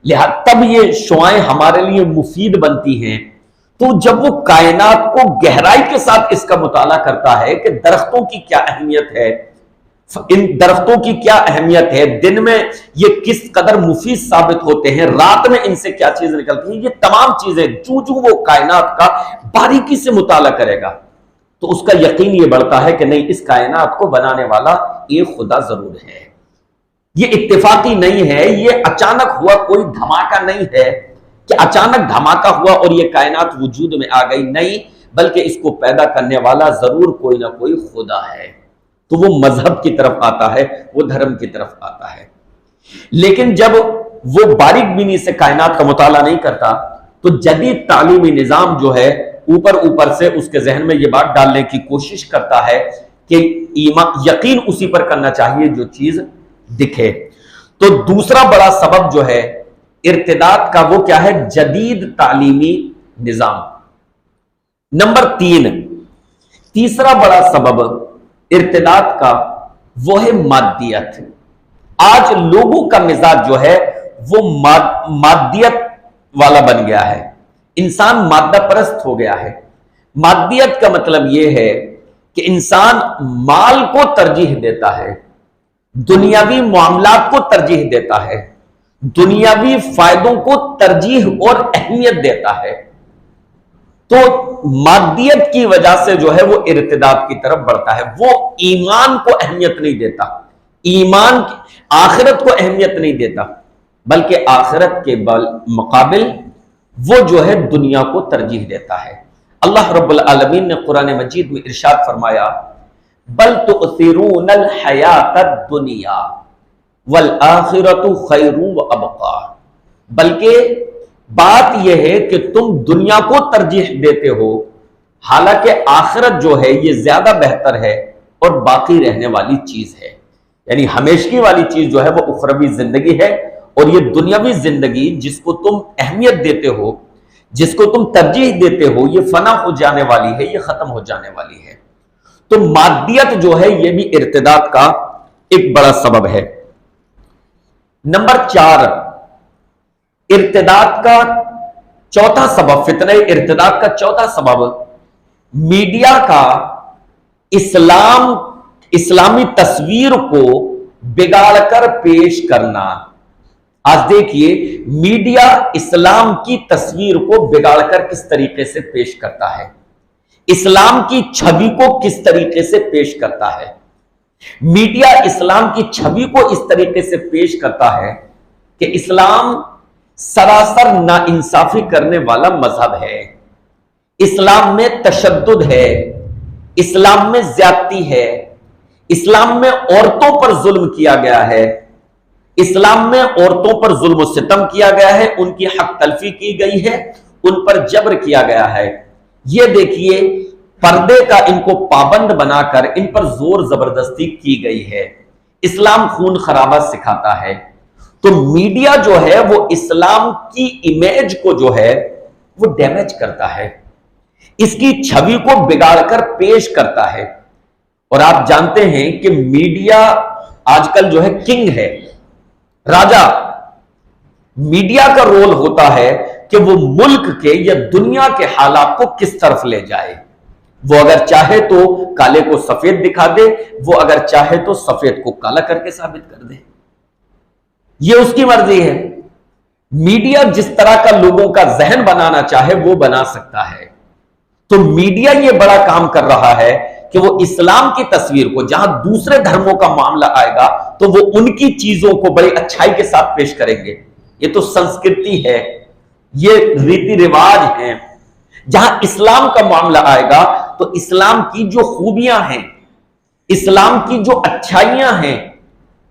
A: لہذا تب یہ شعاعیں ہمارے لیے مفید بنتی ہیں۔ تو جب وہ کائنات کو گہرائی کے ساتھ اس کا مطالعہ کرتا ہے کہ درختوں کی کیا اہمیت ہے، ان درختوں کی کیا اہمیت ہے، دن میں یہ کس قدر مفید ثابت ہوتے ہیں، رات میں ان سے کیا چیزیں نکلتی ہیں، یہ تمام چیزیں جو وہ کائنات کا باریکی سے مطالعہ کرے گا تو اس کا یقین یہ بڑھتا ہے کہ نہیں، اس کائنات کو بنانے والا ایک خدا ضرور ہے۔ یہ اتفاقی نہیں ہے، یہ اچانک ہوا کوئی دھماکہ نہیں ہے کہ اچانک دھماکہ ہوا اور یہ کائنات وجود میں آ گئی، نہیں، بلکہ اس کو پیدا کرنے والا ضرور کوئی نہ کوئی خدا ہے۔ تو وہ مذہب کی طرف آتا ہے، وہ دھرم کی طرف آتا ہے۔ لیکن جب وہ باریک بینی سے کائنات کا مطالعہ نہیں کرتا تو جدید تعلیمی نظام جو ہے اوپر سے اس کے ذہن میں یہ بات ڈالنے کی کوشش کرتا ہے کہ یقین اسی پر کرنا چاہیے جو چیز دکھے۔ تو دوسرا بڑا سبب جو ہے ارتداد کا وہ کیا ہے؟ جدید تعلیمی نظام۔ نمبر 3، تیسرا بڑا سبب ارتداد کا وہ ہے مادیت۔ آج لوگوں کا مزاج جو ہے وہ مادیت والا بن گیا ہے، انسان مادہ پرست ہو گیا ہے۔ مادیت کا مطلب یہ ہے کہ انسان مال کو ترجیح دیتا ہے، دنیاوی معاملات کو ترجیح دیتا ہے، دنیاوی فائدوں کو ترجیح اور اہمیت دیتا ہے۔ تو مادیت کی وجہ سے جو ہے وہ ارتداد کی طرف بڑھتا ہے، وہ ایمان کو اہمیت نہیں دیتا، ایمان آخرت کو اہمیت نہیں دیتا، بلکہ آخرت کے مقابل وہ جو ہے دنیا کو ترجیح دیتا ہے۔ اللہ رب العالمین نے قرآن مجید میں ارشاد فرمایا، بل تؤثرون الحیات الدنیا والآخرۃ خیر وابقی، بلکہ بات یہ ہے کہ تم دنیا کو ترجیح دیتے ہو، حالانکہ آخرت جو ہے یہ زیادہ بہتر ہے اور باقی رہنے والی چیز ہے۔ یعنی ہمیشگی والی چیز جو ہے وہ اخروی زندگی ہے، اور یہ دنیاوی زندگی جس کو تم اہمیت دیتے ہو، جس کو تم ترجیح دیتے ہو، یہ فنا ہو جانے والی ہے، یہ ختم ہو جانے والی ہے۔ تو مادیت جو ہے یہ بھی ارتداد کا ایک بڑا سبب ہے۔ نمبر 4، ارتداد کا چوتھا سبب، فتنہ ارتداد کا چوتھا سبب میڈیا کا اسلامی تصویر کو بگاڑ کر پیش کرنا۔ آج دیکھیے میڈیا اسلام کی تصویر کو بگاڑ کر کس طریقے سے پیش کرتا ہے، اسلام کی چھوی کو کس طریقے سے پیش کرتا ہے۔ میڈیا اسلام کی چھوی کو اس طریقے سے پیش کرتا ہے کہ اسلام سراسر ناانصافی کرنے والا مذہب ہے، اسلام میں تشدد ہے، اسلام میں زیادتی ہے، اسلام میں عورتوں پر ظلم کیا گیا ہے، اسلام میں عورتوں پر ظلم و ستم کیا گیا ہے، ان کی حق تلفی کی گئی ہے، ان پر جبر کیا گیا ہے۔ یہ دیکھیے پردے کا ان کو پابند بنا کر ان پر زور زبردستی کی گئی ہے، اسلام خون خرابہ سکھاتا ہے۔ تو میڈیا جو ہے وہ اسلام کی امیج کو جو ہے وہ ڈیمیج کرتا ہے، اس کی چھوی کو بگاڑ کر پیش کرتا ہے۔ اور آپ جانتے ہیں کہ میڈیا آج کل جو ہے کنگ ہے، راجا۔ میڈیا کا رول ہوتا ہے کہ وہ ملک کے یا دنیا کے حالات کو کس طرف لے جائے۔ وہ اگر چاہے تو کالے کو سفید دکھا دے، وہ اگر چاہے تو سفید کو کالا کر کے ثابت کر دے، یہ اس کی مرضی ہے۔ میڈیا جس طرح کا لوگوں کا ذہن بنانا چاہے وہ بنا سکتا ہے۔ تو میڈیا یہ بڑا کام کر رہا ہے کہ وہ اسلام کی تصویر کو، جہاں دوسرے دھرموں کا معاملہ آئے گا تو وہ ان کی چیزوں کو بڑی اچھائی کے ساتھ پیش کریں گے، یہ تو سنسکرتی ہے، یہ ریتی رواج ہیں۔ جہاں اسلام کا معاملہ آئے گا تو اسلام کی جو خوبیاں ہیں، اسلام کی جو اچھائیاں ہیں،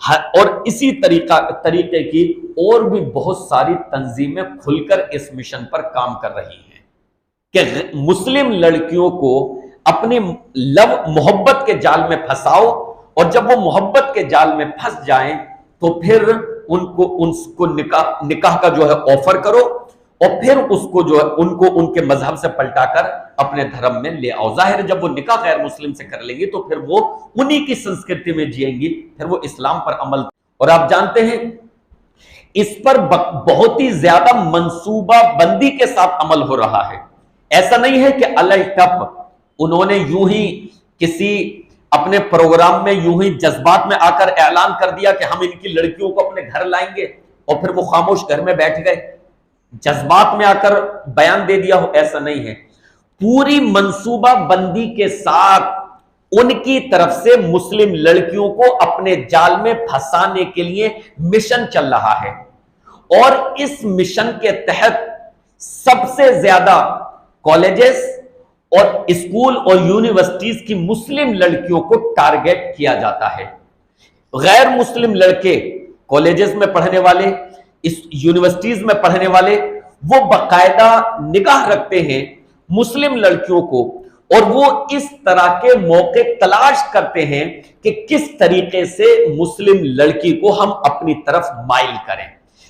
A: اور اسی طریقے کی اور بھی بہت ساری تنظیمیں کھل کر اس مشن پر کام کر رہی ہیں کہ مسلم لڑکیوں کو اپنی محبت کے جال میں پھنساؤ، اور جب وہ محبت کے جال میں پھنس جائیں تو پھر ان کو نکاح کا جو ہے آفر کرو، اور پھر اس کو جو ہے ان کے مذہب سے پلٹا کر اپنے دھرم میں لے آؤ۔ ظاہر ہے جب وہ نکاح غیر مسلم سے کر لیں گی تو پھر وہ انہی کی سنسکرتی میں جئیں گی، پھر وہ اسلام پر عمل۔ اور آپ جانتے ہیں اس پر بہت ہی زیادہ منصوبہ بندی کے ساتھ عمل ہو رہا ہے۔ ایسا نہیں ہے کہ الگ ٹپ انہوں نے یوں ہی کسی اپنے پروگرام میں یوں ہی جذبات میں آ کر اعلان کر دیا کہ ہم ان کی لڑکیوں کو اپنے گھر لائیں گے، اور پھر وہ خاموش گھر میں بیٹھ گئے، جذبات میں آ کر بیان دے دیا ہو۔ ایسا نہیں ہے، پوری منصوبہ بندی کے ساتھ ان کی طرف سے مسلم لڑکیوں کو اپنے جال میں پھنسانے کے لیے مشن چل رہا ہے، اور اس مشن کے تحت سب سے زیادہ کالجز اور اسکول اور یونیورسٹیز کی مسلم لڑکیوں کو ٹارگیٹ کیا جاتا ہے۔ غیر مسلم لڑکے کالجز میں پڑھنے والے، یونیورسٹیز میں پڑھنے والے، وہ باقاعدہ نگاہ رکھتے ہیں مسلم لڑکیوں کو، اور وہ اس طرح کے موقع تلاش کرتے ہیں کہ کس طریقے سے مسلم لڑکی کو ہم اپنی طرف مائل کریں۔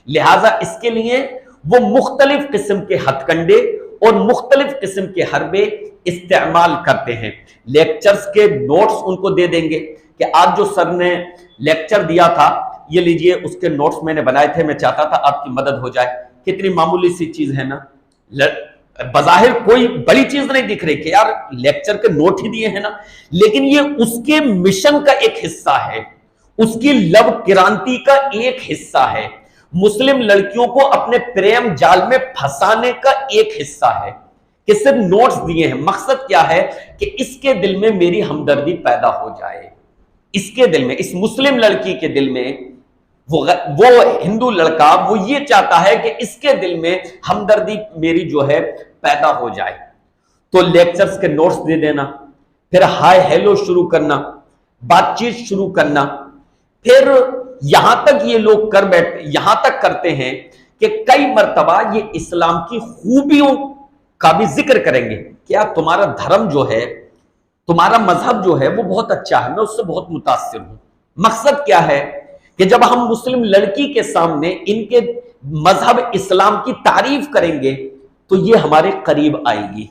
A: لہٰذا اس کے لیے وہ مختلف قسم کے ہتھ کنڈے اور مختلف قسم کے حربے استعمال کرتے ہیں۔ لیکچرز کے نوٹس ان کو دے دیں گے کہ آج جو سر نے لیکچر دیا تھا یہ لیجئے، اس کے نوٹس میں نے بنائے تھے، میں چاہتا تھا آپ کی مدد ہو جائے۔ کتنی معمولی سی چیز ہے نا، بظاہر کوئی بڑی چیز نہیں دکھ رہی کہ یار لیکچر کے نوٹ ہی دیے ہیں نا، لیکن یہ اس کے مشن کا ایک حصہ ہے، اس کی لو کرانتی کا ایک حصہ ہے، مسلم لڑکیوں کو اپنے پریم جال میں پھنسانے کا ایک حصہ ہے کہ صرف نوٹس دیے ہیں۔ مقصد کیا ہے کہ اس کے دل میں میری ہمدردی پیدا ہو جائے، اس کے دل میں، اس مسلم لڑکی کے دل میں، وہ ہندو لڑکا وہ یہ چاہتا ہے کہ اس کے دل میں ہمدردی میری جو ہے پیدا ہو جائے۔ تو لیکچرز کے نوٹس دے دینا، پھر ہائے ہیلو شروع کرنا، بات چیت شروع کرنا، پھر یہاں تک یہ لوگ یہاں تک کرتے ہیں کہ کئی مرتبہ یہ اسلام کی خوبیوں کا بھی ذکر کریں گے، کیا تمہارا دھرم جو ہے، تمہارا مذہب جو ہے وہ بہت اچھا ہے، میں اس سے بہت متاثر ہوں۔ مقصد کیا ہے کہ جب ہم مسلم لڑکی کے سامنے ان کے مذہب اسلام کی تعریف کریں گے تو یہ ہمارے قریب آئے گی،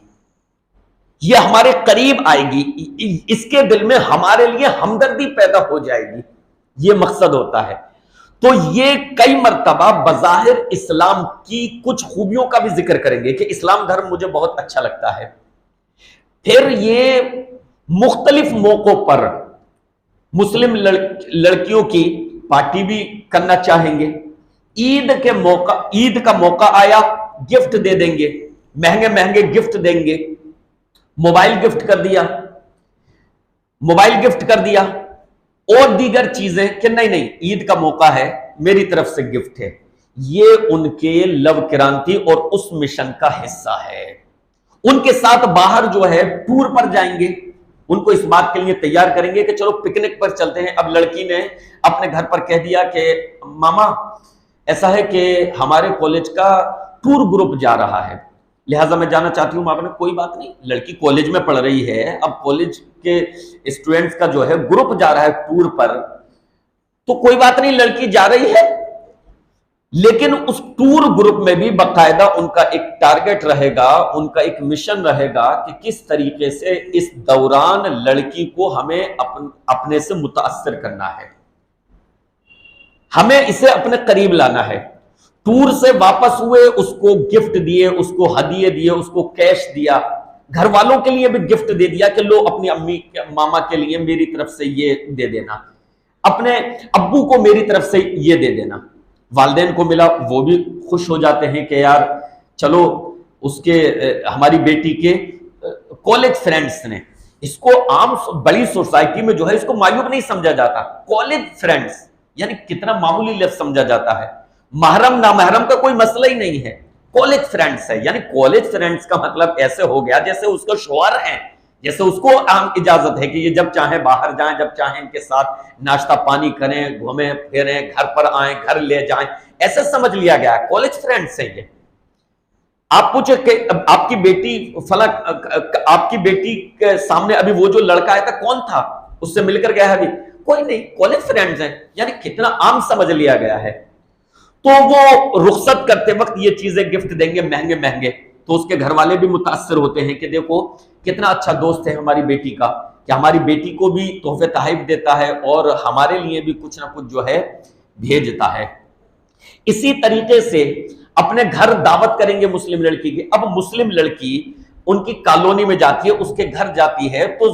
A: یہ ہمارے قریب آئے گی، اس کے دل میں ہمارے لیے ہمدردی پیدا ہو جائے گی، یہ مقصد ہوتا ہے۔ تو یہ کئی مرتبہ بظاہر اسلام کی کچھ خوبیوں کا بھی ذکر کریں گے کہ اسلام دھرم مجھے بہت اچھا لگتا ہے۔ پھر یہ مختلف موقعوں پر مسلم لڑکیوں کی پارٹی بھی کرنا چاہیں گے۔ عید کا موقع آیا، گفٹ دے دیں گے، مہنگے مہنگے گفٹ دیں گے، موبائل گفٹ کر دیا اور دیگر چیزیں کہ نہیں عید کا موقع ہے، میری طرف سے گفٹ ہے۔ یہ ان کے لو کرانتی اور اس مشن کا حصہ ہے۔ ان کے ساتھ باہر جو ہے ٹور پر جائیں گے، ان کو اس بات کے لیے تیار کریں گے کہ چلو پکنک پر چلتے ہیں۔ اب لڑکی نے اپنے گھر پر کہہ دیا کہ ماما ایسا ہے کہ ہمارے کالج کا ٹور گروپ جا رہا ہے، لہٰذا میں جانا چاہتی ہوں۔ ماما نے کوئی بات نہیں، لڑکی کالج میں پڑھ رہی ہے، اب کالج کے اسٹوڈنٹس کا جو ہے گروپ جا رہا ہے ٹور پر، تو کوئی بات نہیں، لڑکی جا رہی ہے۔ لیکن اس ٹور گروپ میں بھی باقاعدہ ان کا ایک ٹارگٹ رہے گا، ان کا ایک مشن رہے گا کہ کس طریقے سے اس دوران لڑکی کو ہمیں اپنے سے متاثر کرنا ہے، ہمیں اسے اپنے قریب لانا ہے۔ ٹور سے واپس ہوئے، اس کو گفٹ دیے، اس کو ہدیے دیے، اس کو کیش دیا، گھر والوں کے لیے بھی گفٹ دے دیا کہ لو اپنی امی ماما کے لیے میری طرف سے یہ دے دینا، اپنے ابو کو میری طرف سے یہ دے دینا۔ والدین کو ملا، وہ بھی خوش ہو جاتے ہیں کہ یار چلو اس کے ہماری بیٹی کے کالج فرینڈز نے، اس کو عام بڑی سوسائٹی میں جو ہے اس کو معیوب نہیں سمجھا جاتا، کالج فرینڈز یعنی کتنا معمولی لفظ سمجھا جاتا ہے، محرم نامحرم کا کوئی مسئلہ ہی نہیں ہے، کالج فرینڈز ہے، یعنی کالج فرینڈز کا مطلب ایسے ہو گیا جیسے اس کا شوہر ہیں جیسے اس کو عام اجازت ہے کہ یہ جب چاہیں باہر جائیں، جب چاہیں ان کے ساتھ ناشتہ پانی کریں، گھومیں پھریں، گھر پر آئیں، گھر لے جائیں، ایسے سمجھ لیا گیا ہے کالج فرینڈ سے۔ یہ آپ پوچھے کہ آپ کی بیٹی فلاں، آپ کی بیٹی کے سامنے ابھی وہ جو لڑکا آیا تھا کون تھا، اس سے مل کر گیا ہے؟ ابھی کوئی نہیں، کالج فرینڈز ہیں، یعنی کتنا عام سمجھ لیا گیا ہے۔ تو وہ رخصت کرتے وقت یہ چیزیں گفٹ دیں گے مہنگے مہنگے، تو اس کے گھر والے بھی متاثر ہوتے ہیں کہ دیکھو کتنا اچھا دوست ہے ہماری بیٹی کا، کہ ہماری بیٹی کو بھی تحفے تحائف دیتا ہے اور ہمارے لیے بھی کچھ نہ کچھ جو ہے بھیجتا ہے۔ اسی طریقے سے اپنے گھر دعوت کریں گے مسلم لڑکی کی۔ اب مسلم لڑکی ان کی کالونی میں جاتی ہے، اس کے گھر جاتی ہے، تو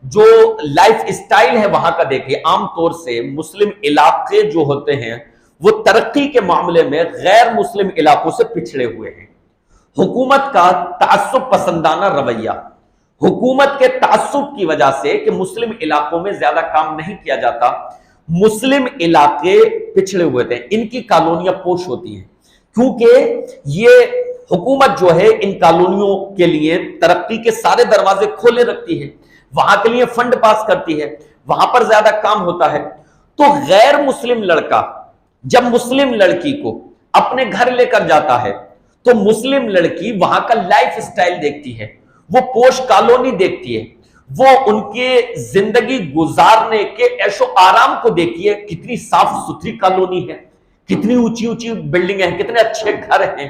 A: جو لائف اسٹائل ہے وہاں کا دیکھیں، عام طور سے مسلم علاقے جو ہوتے ہیں وہ ترقی کے معاملے میں غیر مسلم علاقوں سے پچھڑے ہوئے ہیں۔ حکومت کا تعصب پسندانہ رویہ، حکومت کے تعصب کی وجہ سے کہ مسلم علاقوں میں زیادہ کام نہیں کیا جاتا، مسلم علاقے پچھڑے ہوئے تھے، ان کی کالونیاں پوش ہوتی ہیں، کیونکہ یہ حکومت جو ہے ان کالونیوں کے لیے ترقی کے سارے دروازے کھولے رکھتی ہے، وہاں کے لیے فنڈ پاس کرتی ہے، وہاں پر زیادہ کام ہوتا ہے۔ تو غیر مسلم لڑکا جب مسلم لڑکی کو اپنے گھر لے کر جاتا ہے تو مسلم لڑکی وہاں کا لائف اسٹائل دیکھتی ہے، وہ پوش کالونی دیکھتی ہے، وہ ان کے زندگی گزارنے کے عیش و آرام کو دیکھتی ہے، کتنی صاف ستھری کالونی ہے، کتنی اونچی اونچی بلڈنگیں ہیں، کتنے اچھے گھر ہیں،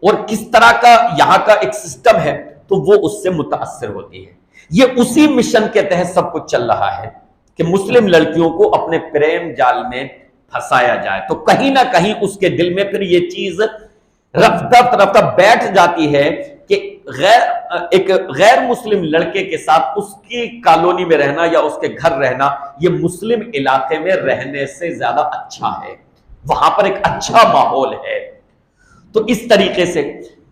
A: اور کس طرح کا یہاں کا ایک سسٹم ہے، تو وہ اس سے متاثر ہوتی ہے۔ یہ اسی مشن کے تحت سب کچھ چل رہا ہے کہ مسلم لڑکیوں کو اپنے پریم جال میں پھنسایا جائے، تو کہیں نہ کہیں اس کے دل میں پھر یہ چیز رفتہ رفتہ بیٹھ جاتی ہے کہ ایک غیر مسلم لڑکے کے ساتھ اس کی کالونی میں رہنا یا اس کے گھر رہنا یہ مسلم علاقے میں رہنے سے زیادہ اچھا ہے، وہاں پر ایک اچھا ماحول ہے۔ تو اس طریقے سے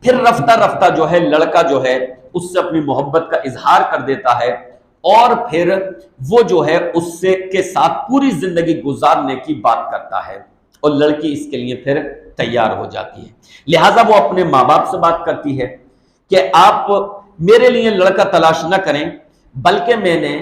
A: پھر رفتہ رفتہ جو ہے لڑکا جو ہے اس سے اپنی محبت کا اظہار کر دیتا ہے، اور پھر وہ جو ہے اس سے کے ساتھ پوری زندگی گزارنے کی بات کرتا ہے، اور لڑکی اس کے لیے پھر تیار ہو جاتی ہے۔ لہٰذا وہ اپنے ماں باپ سے بات کرتی ہے کہ آپ میرے لیے لڑکا تلاش نہ کریں، بلکہ میں نے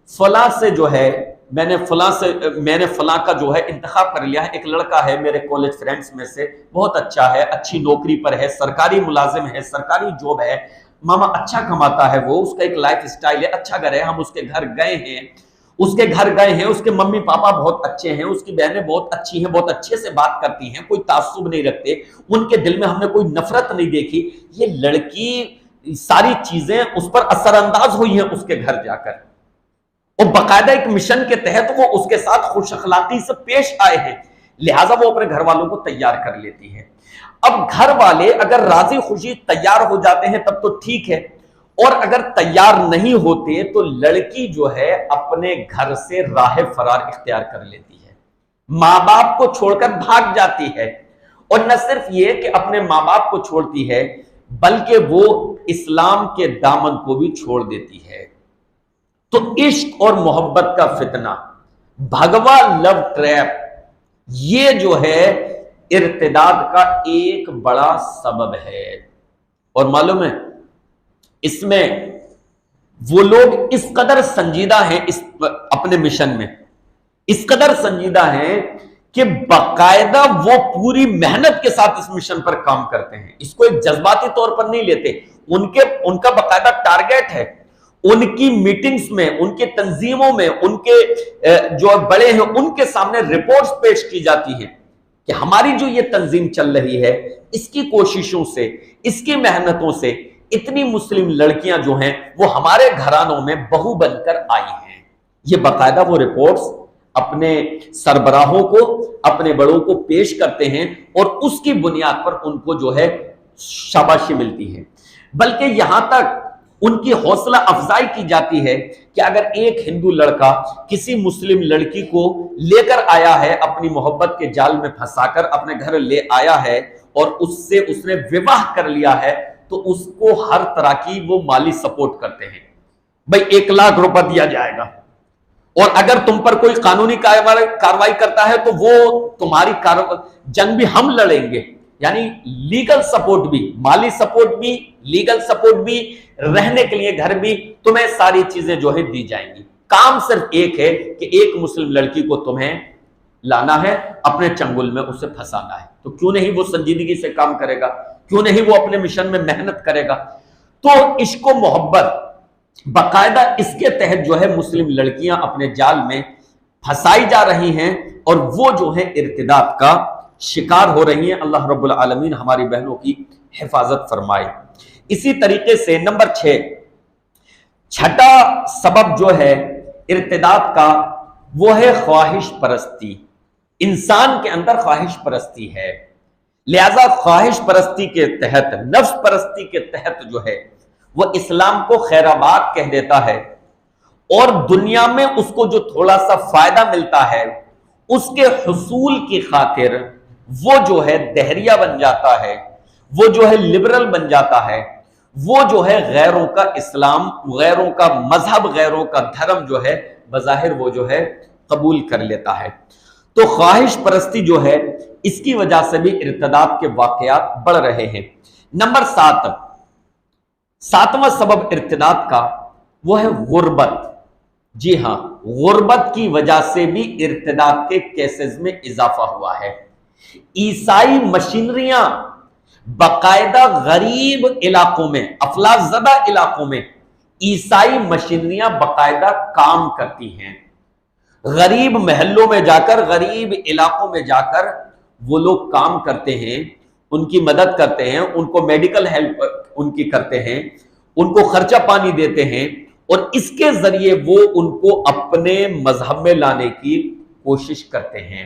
A: فلاں سے جو ہے میں نے فلاں کا جو ہے انتخاب کر لیا ہے، ایک لڑکا ہے میرے کالج فرینڈز میں سے، بہت اچھا ہے، اچھی نوکری پر ہے، سرکاری ملازم ہے، سرکاری جاب ہے، ماما اچھا کماتا ہے، وہ اس کا ایک لائف اسٹائل ہے، اچھا گھر ہے، ہم اس کے گھر گئے ہیں، اس کے ممی پاپا بہت اچھے ہیں، اس کی بہنیں بہت اچھی ہیں، بہت اچھے سے بات کرتی ہیں، کوئی تعصب نہیں رکھتے، ان کے دل میں ہم نے کوئی نفرت نہیں دیکھی۔ یہ لڑکی ساری چیزیں اس پر اثر انداز ہوئی ہیں اس کے گھر جا کر، اور باقاعدہ ایک مشن کے تحت وہ اس کے ساتھ خوش اخلاقی سے پیش آئے ہیں، لہٰذا وہ اپنے گھر والوں کو تیار کر لیتی ہے۔ اب گھر والے اگر راضی خوشی تیار ہو جاتے ہیں تب تو ٹھیک ہے، اور اگر تیار نہیں ہوتے تو لڑکی جو ہے اپنے گھر سے راہ فرار اختیار کر لیتی ہے، ماں باپ کو چھوڑ کر بھاگ جاتی ہے، اور نہ صرف یہ کہ اپنے ماں باپ کو چھوڑتی ہے بلکہ وہ اسلام کے دامن کو بھی چھوڑ دیتی ہے۔ تو عشق اور محبت کا فتنہ، بھگوا لو ٹریپ، یہ جو ہے ارتداد کا ایک بڑا سبب ہے۔ اور معلوم ہے اس میں وہ لوگ اس قدر سنجیدہ ہیں، اپنے مشن میں اس قدر سنجیدہ ہیں کہ باقاعدہ وہ پوری محنت کے ساتھ اس مشن پر کام کرتے ہیں، اس کو ایک جذباتی طور پر نہیں لیتے، ان کا باقاعدہ ٹارگیٹ ہے، ان کی میٹنگز میں، ان کی تنظیموں میں، ان کے جو بڑے ہیں ان کے سامنے رپورٹس پیش کی جاتی ہیں کہ ہماری جو یہ تنظیم چل رہی ہے اس کی کوششوں سے، اس کی محنتوں سے اتنی مسلم لڑکیاں جو ہیں وہ ہمارے گھرانوں میں بہو بن کر آئی ہیں۔ یہ باقاعدہ وہ رپورٹس اپنے سربراہوں کو، اپنے بڑوں کو پیش کرتے ہیں، اور اس کی بنیاد پر ان کو جو ہے شاباشی ملتی ہے۔ بلکہ یہاں تک ان کی حوصلہ افزائی کی جاتی ہے کہ اگر ایک ہندو لڑکا کسی مسلم لڑکی کو لے کر آیا ہے، اپنی محبت کے جال میں پھنسا کر اپنے گھر لے آیا ہے، اور اس نے وواہ کر لیا ہے، تو اس کو ہر طرح کی وہ مالی سپورٹ کرتے ہیں، بھئی 1,00,000 روپے دیا جائے گا، اور اگر تم پر کوئی قانونی کارروائی کرتا ہے تو وہ تمہاری جنگ بھی ہم لڑیں گے، یعنی لیگل سپورٹ بھی، مالی سپورٹ بھی، لیگل سپورٹ بھی، رہنے کے لیے گھر بھی، تمہیں ساری چیزیں جو ہے دی جائیں گی۔ کام صرف ایک ہے کہ ایک مسلم لڑکی کو تمہیں لانا ہے، اپنے چنگل میں اسے پھنسانا ہے۔ تو کیوں نہیں وہ سنجیدگی سے کام کرے گا، کیوں نہیں وہ اپنے مشن میں محنت کرے گا؟ تو عشق و محبت باقاعدہ اس کے تحت جو ہے مسلم لڑکیاں اپنے جال میں پھنسائی جا رہی ہیں اور وہ جو ہے ارتداد کا شکار ہو رہی ہیں۔ اللہ رب العالمین ہماری بہنوں کی حفاظت فرمائے۔ اسی طریقے سے نمبر 6، چھٹا سبب جو ہے ارتداد کا وہ ہے خواہش پرستی۔ انسان کے اندر خواہش پرستی ہے، لہذا خواہش پرستی کے تحت، نفس پرستی کے تحت جو ہے وہ اسلام کو خیر آباد کہہ دیتا ہے، اور دنیا میں اس کو جو تھوڑا سا فائدہ ملتا ہے اس کے حصول کی خاطر وہ جو ہے دہریہ بن جاتا ہے، وہ جو ہے لبرل بن جاتا ہے، وہ جو ہے غیروں کا اسلام، غیروں کا مذہب، غیروں کا دھرم جو ہے بظاہر وہ جو ہے قبول کر لیتا ہے۔ تو خواہش پرستی جو ہے اس کی وجہ سے بھی ارتداد کے واقعات بڑھ رہے ہیں۔ نمبر 7، ساتواں سبب ارتداد کا وہ ہے غربت۔ جی ہاں، غربت کی وجہ سے بھی ارتداد کے کیسز میں اضافہ ہوا ہے۔ عیسائی مشینریاں باقاعدہ غریب علاقوں میں، افلاس زدہ علاقوں میں عیسائی مشینریاں باقاعدہ کام کرتی ہیں۔ غریب محلوں میں جا کر، غریب علاقوں میں جا کر وہ لوگ کام کرتے ہیں، ان کی مدد کرتے ہیں، ان کو میڈیکل ہیلپ ان کی کرتے ہیں، ان کو خرچہ پانی دیتے ہیں، اور اس کے ذریعے وہ ان کو اپنے مذہب میں لانے کی کوشش کرتے ہیں۔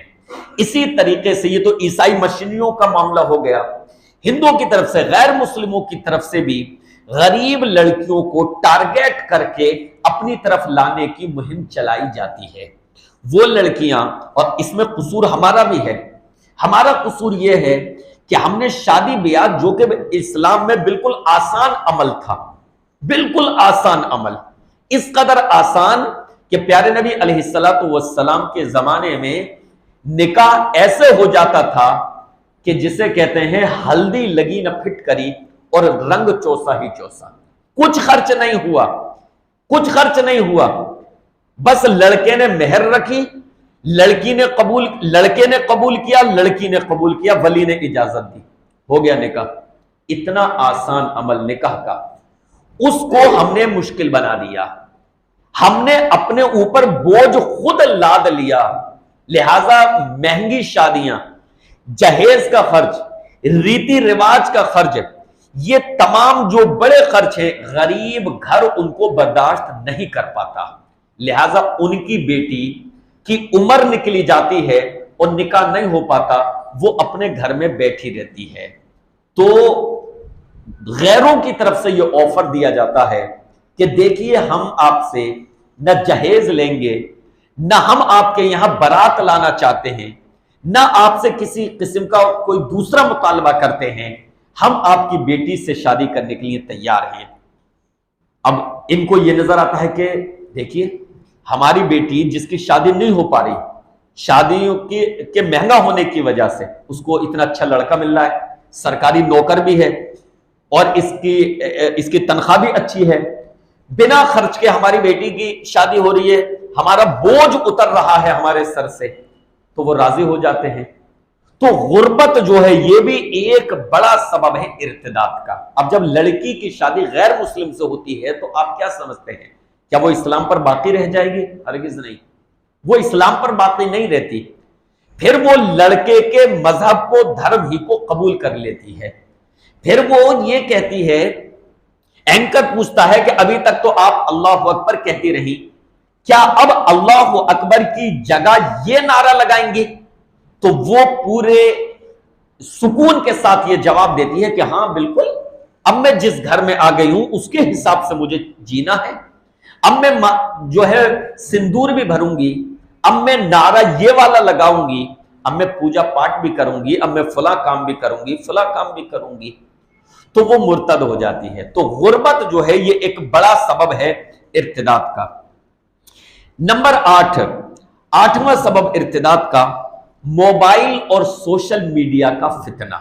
A: اسی طریقے سے یہ تو عیسائی مشینریوں کا معاملہ ہو گیا، ہندوؤں کی طرف سے، غیر مسلموں کی طرف سے بھی غریب لڑکیوں کو ٹارگیٹ کر کے اپنی طرف لانے کی مہم چلائی جاتی ہے۔ وہ لڑکیاں، اور اس میں قصور ہمارا بھی ہے، ہمارا قصور یہ ہے کہ ہم نے شادی بیاہ، جو کہ اسلام میں بالکل آسان عمل تھا، بالکل آسان عمل، اس قدر آسان کہ پیارے نبی علیہ السلام کے زمانے میں نکاح ایسے ہو جاتا تھا کہ جسے کہتے ہیں ہلدی لگی نہ پھٹ کری اور رنگ چوسا ہی چوسا۔ کچھ خرچ نہیں ہوا، کچھ خرچ نہیں ہوا، بس لڑکے نے مہر رکھی، لڑکے نے قبول کیا، لڑکی نے قبول کیا، ولی نے اجازت دی، ہو گیا نکاح۔ اتنا آسان عمل نکاح کا، اس کو ہم نے مشکل بنا دیا، ہم نے اپنے اوپر بوجھ خود لاد لیا۔ لہذا مہنگی شادیاں، جہیز کا خرچ، ریتی رواج کا خرچ، یہ تمام جو بڑے خرچ ہیں غریب گھر ان کو برداشت نہیں کر پاتا، لہذا ان کی بیٹی کی عمر نکلی جاتی ہے اور نکاح نہیں ہو پاتا، وہ اپنے گھر میں بیٹھی رہتی ہے۔ تو غیروں کی طرف سے یہ آفر دیا جاتا ہے کہ دیکھیے ہم آپ سے نہ جہیز لیں گے، نہ ہم آپ کے یہاں بارات لانا چاہتے ہیں، نہ آپ سے کسی قسم کا کوئی دوسرا مطالبہ کرتے ہیں، ہم آپ کی بیٹی سے شادی کرنے کے لیے تیار ہیں۔ اب ان کو یہ نظر آتا ہے کہ دیکھیے ہماری بیٹی جس کی شادی نہیں ہو پا رہی، شادیوں کے مہنگا ہونے کی وجہ سے اس کو اتنا اچھا لڑکا مل رہا ہے، سرکاری نوکر بھی ہے، اور اس کی تنخواہ بھی اچھی ہے، بنا خرچ کے ہماری بیٹی کی شادی ہو رہی ہے، ہمارا بوجھ اتر رہا ہے ہمارے سر سے، تو وہ راضی ہو جاتے ہیں۔ تو غربت جو ہے یہ بھی ایک بڑا سبب ہے ارتداد کا۔ اب جب لڑکی کی شادی غیر مسلم سے ہوتی ہے تو آپ کیا سمجھتے ہیں، کیا وہ اسلام پر باقی رہ جائے گی؟ ہرگز نہیں، وہ اسلام پر باقی نہیں رہتی، پھر وہ لڑکے کے مذہب کو، دھرم ہی کو قبول کر لیتی ہے۔ پھر وہ یہ کہتی ہے، اینکر پوچھتا ہے کہ ابھی تک تو آپ اللہ اکبر کہتی رہی، کیا اب اللہ اکبر کی جگہ یہ نعرہ لگائیں گی؟ تو وہ پورے سکون کے ساتھ یہ جواب دیتی ہے کہ ہاں بالکل، اب میں جس گھر میں آ گئی ہوں اس کے حساب سے مجھے جینا ہے، اب میں جو ہے سندور بھی بھروں گی، اب میں نعرہ یہ والا لگاؤں گی، اب میں پوجا پاٹ بھی کروں گی، اب میں فلاں کام بھی کروں گی، فلاں کام بھی کروں گی، تو وہ مرتد ہو جاتی ہے۔ تو غربت جو ہے یہ ایک بڑا سبب ہے ارتداد کا۔ نمبر 8، آٹھواں سبب ارتداد کا، موبائل اور سوشل میڈیا کا فتنہ۔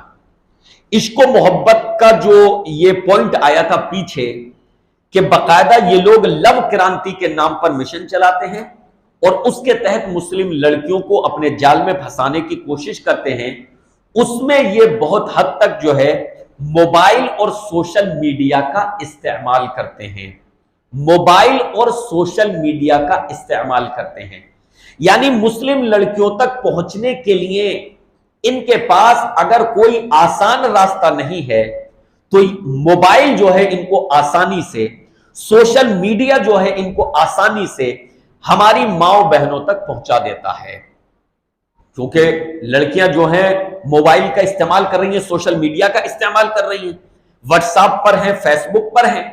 A: عشق و محبت کا جو یہ پوائنٹ آیا تھا پیچھے کہ باقاعدہ یہ لوگ لو کرانتی کے نام پر مشن چلاتے ہیں اور اس کے تحت مسلم لڑکیوں کو اپنے جال میں پھنسانے کی کوشش کرتے ہیں، اس میں یہ بہت حد تک جو ہے موبائل اور سوشل میڈیا کا استعمال کرتے ہیں، موبائل اور سوشل میڈیا کا استعمال کرتے ہیں۔ یعنی مسلم لڑکیوں تک پہنچنے کے لیے ان کے پاس اگر کوئی آسان راستہ نہیں ہے تو موبائل جو ہے ان کو آسانی سے، سوشل میڈیا جو ہے ان کو آسانی سے ہماری ماؤں بہنوں تک پہنچا دیتا ہے، کیونکہ لڑکیاں جو ہیں موبائل کا استعمال کر رہی ہیں، سوشل میڈیا کا استعمال کر رہی ہیں، واٹس ایپ پر ہیں، فیس بک پر ہیں،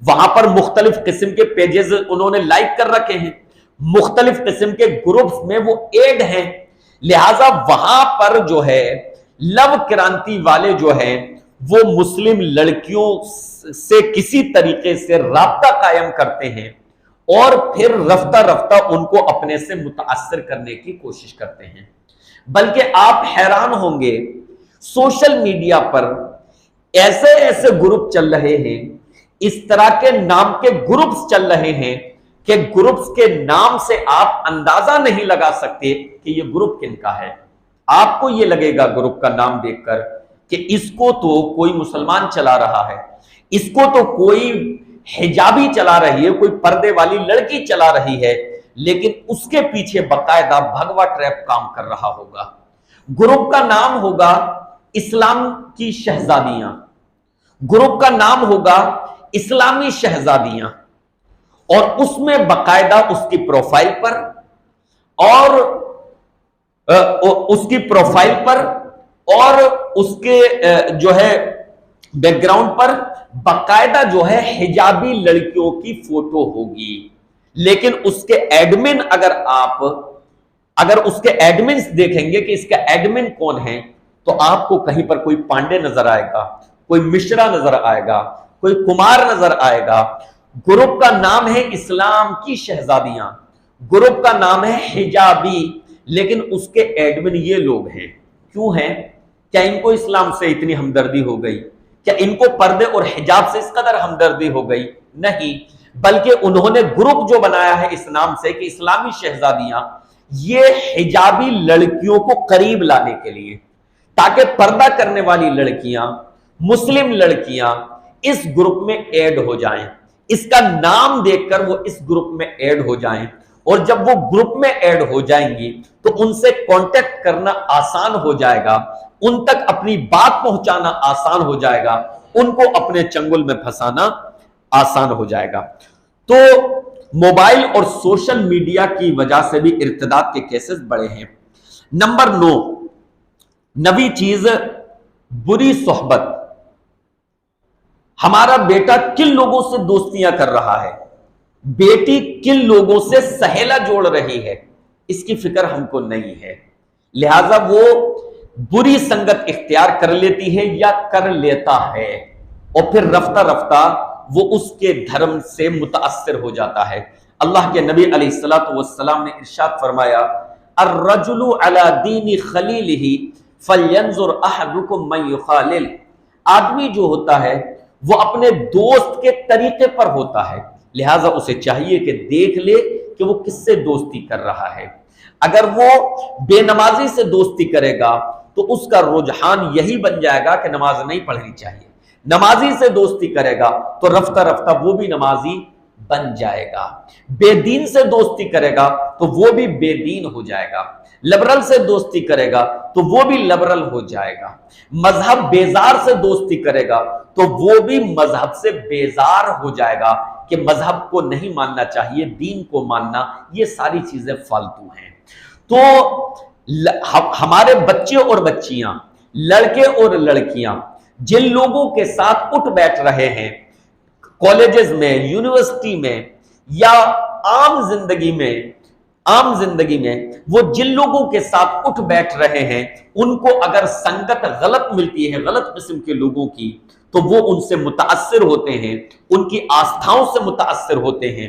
A: وہاں پر مختلف قسم کے پیجز انہوں نے لائک کر رکھے ہیں، مختلف قسم کے گروپس میں وہ ایڈ ہیں، لہٰذا وہاں پر جو ہے لو کرانتی والے جو ہیں وہ مسلم لڑکیوں سے کسی طریقے سے رابطہ قائم کرتے ہیں اور پھر رفتہ رفتہ ان کو اپنے سے متاثر کرنے کی کوشش کرتے ہیں۔ بلکہ آپ حیران ہوں گے، سوشل میڈیا پر ایسے ایسے گروپ چل رہے ہیں، اس طرح کے نام کے گروپس چل رہے ہیں کہ گروپس کے نام سے آپ اندازہ نہیں لگا سکتے کہ یہ گروپ کن کا ہے۔ آپ کو یہ لگے گا گروپ کا نام دیکھ کر کہ اس کو تو کوئی مسلمان چلا رہا ہے، اس کو تو کوئی حجابی چلا رہی ہے، کوئی پردے والی لڑکی چلا رہی ہے، لیکن اس کے پیچھے باقاعدہ بھگوا ٹریپ کام کر رہا ہوگا۔ گروپ کا نام ہوگا اسلام کی شہزادیاں، گروپ کا نام ہوگا اسلامی شہزادیاں، اور اس میں باقاعدہ اس کی پروفائل پر اور اس کی پروفائل پر اور اس کے جو ہے بیک گراؤنڈ پر باقاعدہ جو ہے حجابی لڑکیوں کی فوٹو ہوگی، لیکن اس کے ایڈمن اگر اس کے ایڈمنز دیکھیں گے کہ اس کا ایڈمن کون ہے تو آپ کو کہیں پر کوئی پانڈے نظر آئے گا، کوئی مشرا نظر آئے گا، کوئی کمار نظر آئے گا۔ گروپ کا نام ہے اسلام کی شہزادیاں، گروپ کا نام ہے حجابی، لیکن اس کے ایڈمن یہ لوگ ہیں۔ کیوں ہیں؟ کیا ان کو اسلام سے اتنی ہمدردی ہو گئی؟ کیا ان کو پردے اور حجاب سے اس قدر ہمدردی ہو گئی؟ نہیں، بلکہ انہوں نے گروپ جو بنایا ہے اس نام سے کہ اسلامی شہزادیاں، یہ حجابی لڑکیوں کو قریب لانے کے لیے، تاکہ پردہ کرنے والی لڑکیاں، مسلم لڑکیاں اس گروپ میں ایڈ ہو جائیں، اس کا نام دیکھ کر وہ اس گروپ میں ایڈ ہو جائیں، اور جب وہ گروپ میں ایڈ ہو جائیں گی تو ان سے کانٹیکٹ کرنا آسان ہو جائے گا، ان تک اپنی بات پہنچانا آسان ہو جائے گا، ان کو اپنے چنگل میں پھنسانا آسان ہو جائے گا۔ تو موبائل اور سوشل میڈیا کی وجہ سے بھی ارتداد کے کیسز بڑے ہیں۔ نمبر 9، نوی چیز بری صحبت۔ ہمارا بیٹا کن لوگوں سے دوستیاں کر رہا ہے، بیٹی کن لوگوں سے سہیلا جوڑ رہی ہے، اس کی فکر ہم کو نہیں ہے، لہذا وہ بری سنگت اختیار کر لیتی ہے یا کر لیتا ہے، اور پھر رفتہ رفتہ وہ اس کے دھرم سے متاثر ہو جاتا ہے۔ اللہ کے نبی علیہ الصلوۃ والسلام نے ارشاد فرمایا، الرجل علی دین خلیلہ فلینظر احدکم من یخالل۔ آدمی جو ہوتا ہے وہ اپنے دوست کے طریقے پر ہوتا ہے، لہٰذا اسے چاہیے کہ دیکھ لے کہ وہ کس سے دوستی کر رہا ہے۔ اگر وہ بے نمازی سے دوستی کرے گا تو اس کا رجحان یہی بن جائے گا کہ نماز نہیں پڑھنی چاہیے، نمازی سے دوستی کرے گا تو رفتہ رفتہ وہ بھی نمازی بن جائے گا، بے دین سے دوستی کرے گا تو وہ بھی بے دین ہو جائے گا، لبرل سے دوستی کرے گا تو وہ بھی لبرل ہو جائے گا، مذہب بیزار سے دوستی کرے گا تو وہ بھی مذہب سے بیزار ہو جائے گا کہ مذہب کو نہیں ماننا چاہیے، دین کو ماننا، یہ ساری چیزیں فالتو ہیں۔ تو ہمارے بچے اور بچیاں، لڑکے اور لڑکیاں جن لوگوں کے ساتھ اٹھ بیٹھ رہے ہیں کالجز میں، یونیورسٹی میں یا عام زندگی میں وہ جن لوگوں کے ساتھ اٹھ بیٹھ رہے ہیں، ان کو اگر سنگت غلط ملتی ہے، غلط قسم کے لوگوں کی، تو وہ ان سے متاثر ہوتے ہیں، ان کی آستھاؤں سے متاثر ہوتے ہیں،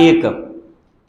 A: 1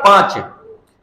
A: 5,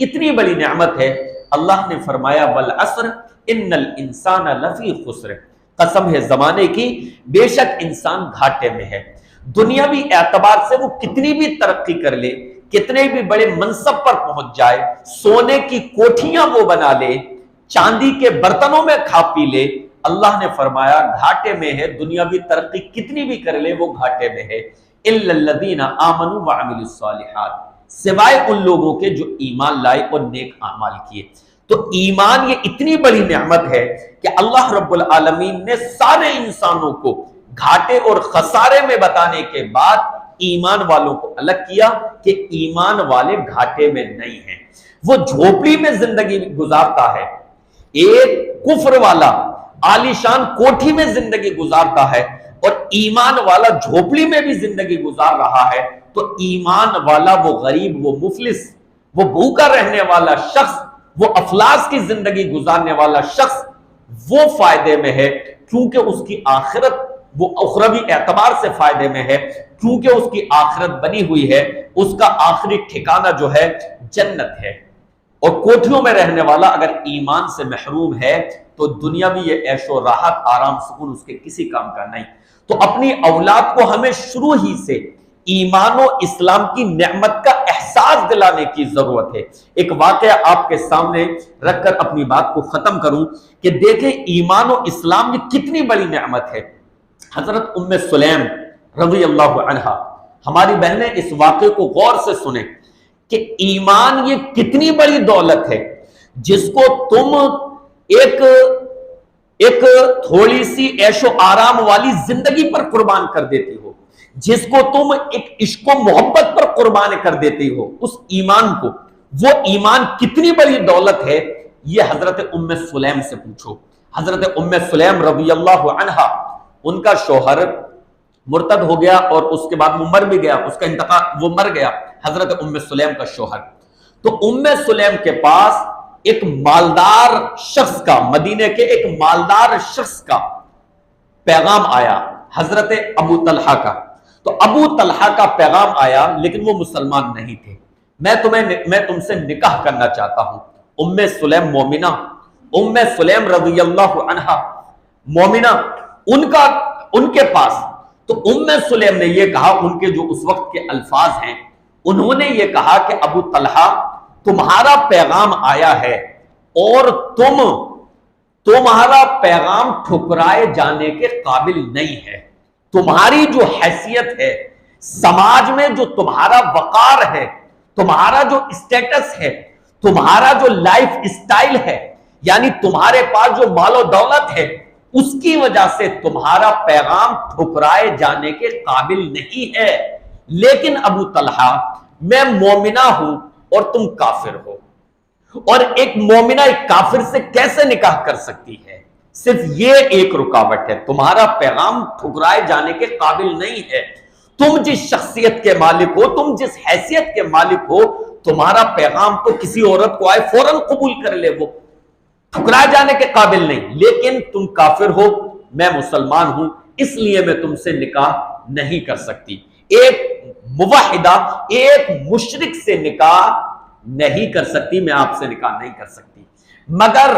A: اتنی بڑی نعمت ہے۔ اللہ نے فرمایا والعصر ان الانسان لفی خسر، قسم ہے زمانے کی، بے شک انسان گھاٹے میں ہے۔ دنیاوی اعتبار سے وہ کتنی بھی ترقی کر لے، کتنے بھی بڑے منصب پر پہنچ جائے، سونے کی کوٹھیاں وہ بنا لے، چاندی کے برتنوں میں کھا پی لے، اللہ نے فرمایا گھاٹے میں ہے۔ دنیاوی ترقی کتنی بھی کر لے وہ گھاٹے میں ہے۔ الا الذین آمنوا وعملوا الصالحات، سوائے ان لوگوں کے جو ایمان لائے اور نیک اعمال کیے۔ تو ایمان یہ اتنی بڑی نعمت ہے کہ اللہ رب العالمین نے سارے انسانوں کو گھاٹے اور خسارے میں بتانے کے بعد ایمان والوں کو الگ کیا کہ ایمان والے گھاٹے میں نہیں ہیں۔ وہ جھوپڑی میں زندگی گزارتا ہے، ایک کفر والا عالیشان کوٹھی میں زندگی گزارتا ہے اور ایمان والا جھوپڑی میں بھی زندگی گزار رہا ہے، تو ایمان والا وہ غریب، وہ مفلس، وہ بھوکا رہنے والا شخص، وہ افلاس کی زندگی گزارنے والا شخص وہ فائدے میں ہے، کیونکہ اس کی آخرت وہ اخروی اعتبار سے فائدے میں ہے، کیونکہ اس کی آخرت بنی ہوئی ہے، اس کا آخری ٹھکانہ جو ہے جنت ہے۔ اور کوٹھیوں میں رہنے والا اگر ایمان سے محروم ہے تو دنیاوی یہ عیش و راحت، آرام سکون اس کے کسی کام کا نہیں۔ تو اپنی اولاد کو ہمیں شروع ہی سے ایمان و اسلام کی نعمت کا احساس دلانے کی ضرورت ہے۔ ایک واقعہ آپ کے سامنے رکھ کر اپنی بات کو ختم کروں کہ دیکھیں ایمان و اسلام یہ کتنی بڑی نعمت ہے۔ حضرت ام سلیم رضی اللہ عنہا، ہماری بہنیں اس واقعے کو غور سے سنیں کہ ایمان یہ کتنی بڑی دولت ہے جس کو تم ایک تھوڑی سی عیش و آرام والی زندگی پر قربان کر دیتی ہو، جس کو تم ایک عشق و محبت پر قربان کر دیتی ہو، اس ایمان کو، وہ ایمان کتنی بڑی دولت ہے یہ حضرت ام سلیم سے پوچھو۔ حضرت ام سلیم رضی اللہ عنہا، ان کا شوہر مرتد ہو گیا اور اس کے بعد وہ مر بھی گیا، اس کا انتقال، وہ مر گیا حضرت ام سلیم کا شوہر۔ تو ام سلیم کے پاس ایک مالدار شخص کا، مدینے کے ایک مالدار شخص کا پیغام آیا، حضرت ابو طلحہ کا۔ تو ابو طلحہ کا پیغام آیا لیکن وہ مسلمان نہیں تھے۔ میں تم سے نکاح کرنا چاہتا ہوں۔ ام سلیم مومنہ، ام سلیم رضی اللہ عنہا مومنہ، ان کے پاس تو ام سلیم نے یہ کہا، ان کے جو اس وقت کے الفاظ ہیں، انہوں نے یہ کہا کہ ابو طلحہ تمہارا پیغام آیا ہے اور تمہارا پیغام ٹھکرائے جانے کے قابل نہیں ہے۔ تمہاری جو حیثیت ہے سماج میں، جو تمہارا وقار ہے، تمہارا جو اسٹیٹس ہے، تمہارا جو لائف اسٹائل ہے، یعنی تمہارے پاس جو مال و دولت ہے، اس کی وجہ سے تمہارا پیغام ٹھکرائے جانے کے قابل نہیں ہے۔ لیکن ابو طلحہ میں مومنہ ہوں اور تم کافر ہو، اور ایک مومنہ ایک کافر سے کیسے نکاح کر سکتی ہے؟ صرف یہ ایک رکاوٹ ہے، تمہارا پیغام ٹھکرائے جانے کے قابل نہیں ہے۔ تم جس شخصیت کے مالک ہو، تم جس حیثیت کے مالک ہو، تمہارا پیغام تو کسی عورت کو آئے فوراً قبول کر لے، وہ ٹھکرائے جانے کے قابل نہیں۔ لیکن تم کافر ہو، میں مسلمان ہوں، اس لیے میں تم سے نکاح نہیں کر سکتی۔ ایک موحدہ، ایک مشرک سے نکاح نہیں کر سکتی، میں آپ سے نکاح نہیں کر سکتی۔ مگر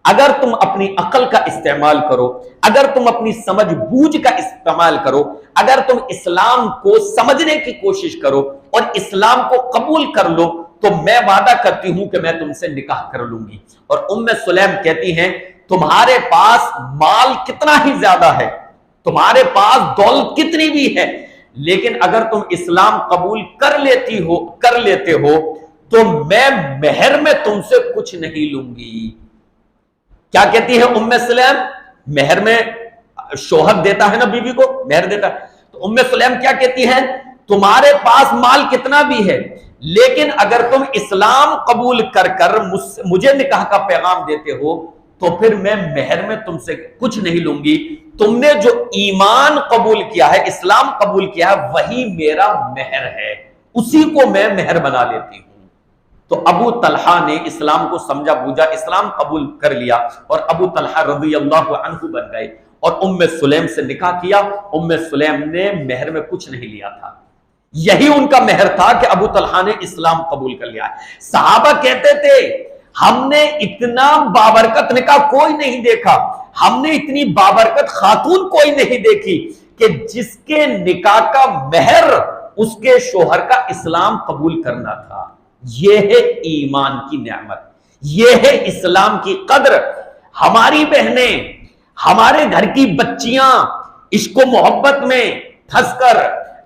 A: اگر تم اپنی عقل کا استعمال کرو، اگر تم اپنی سمجھ بوجھ کا استعمال کرو، اگر تم اسلام کو سمجھنے کی کوشش کرو اور اسلام کو قبول کر لو، تو میں وعدہ کرتی ہوں کہ میں تم سے نکاح کر لوں گی۔ اور ام سلیم کہتی ہیں تمہارے پاس مال کتنا ہی زیادہ ہے، تمہارے پاس دولت کتنی بھی ہے، لیکن اگر تم اسلام قبول کر لیتے ہو تو میں مہر میں تم سے کچھ نہیں لوں گی۔ کیا کہتی ہے ام سلیم؟ مہر میں شوہر دیتا ہے نا بیوی کو، مہر دیتا ہے، تو ام سلیم کیا کہتی ہیں؟ تمہارے پاس مال کتنا بھی ہے، لیکن اگر تم اسلام قبول کر مجھے نکاح کا پیغام دیتے ہو تو پھر میں مہر میں تم سے کچھ نہیں لوں گی۔ تم نے جو ایمان قبول کیا ہے، اسلام قبول کیا ہے، وہی میرا مہر ہے، اسی کو میں مہر بنا لیتی ہوں۔ تو ابو طلحہ نے اسلام کو سمجھا بوجھا، اسلام قبول کر لیا اور ابو طلحہ رضی اللہ عنہ بن گئے اور ام سلیم سے نکاح کیا۔ ام سلیم نے مہر میں کچھ نہیں لیا تھا، یہی ان کا مہر تھا کہ ابو طلحہ نے اسلام قبول کر لیا. صحابہ کہتے تھے ہم نے اتنا بابرکت نکاح کوئی نہیں دیکھا, ہم نے اتنی بابرکت خاتون کوئی نہیں دیکھی کہ جس کے نکاح کا مہر اس کے شوہر کا اسلام قبول کرنا تھا. یہ ہے ایمان کی نعمت, یہ ہے اسلام کی قدر. ہماری بہنیں, ہمارے گھر کی بچیاں عشق و محبت میں پھنس کر,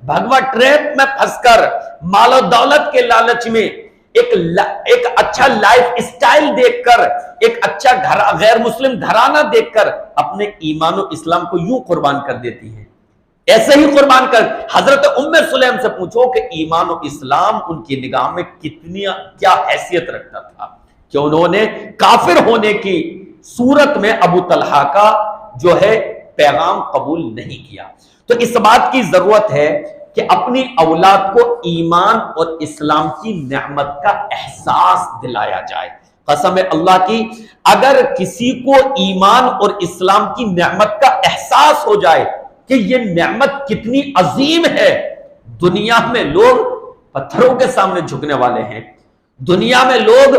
A: بھگوا ٹریپ میں پھنس کر, مال و دولت کے لالچ میں ایک اچھا لائف اسٹائل دیکھ کر, ایک اچھا غیر مسلم گھرانہ دیکھ کر اپنے ایمان و اسلام کو یوں قربان کر دیتی ہیں. ایسے ہی قربان کر. حضرت ام سلیم سے پوچھو کہ ایمان و اسلام ان کی نگاہ میں کیا حیثیت رکھتا تھا کہ انہوں نے کافر ہونے کی صورت میں ابو طلحہ کا جو ہے پیغام قبول نہیں کیا. تو اس بات کی ضرورت ہے کہ اپنی اولاد کو ایمان اور اسلام کی نعمت کا احساس دلایا جائے. قسم اللہ کی, اگر کسی کو ایمان اور اسلام کی نعمت کا احساس ہو جائے کہ یہ نعمت کتنی عظیم ہے, دنیا میں لوگ پتھروں کے سامنے جھکنے والے ہیں, دنیا میں لوگ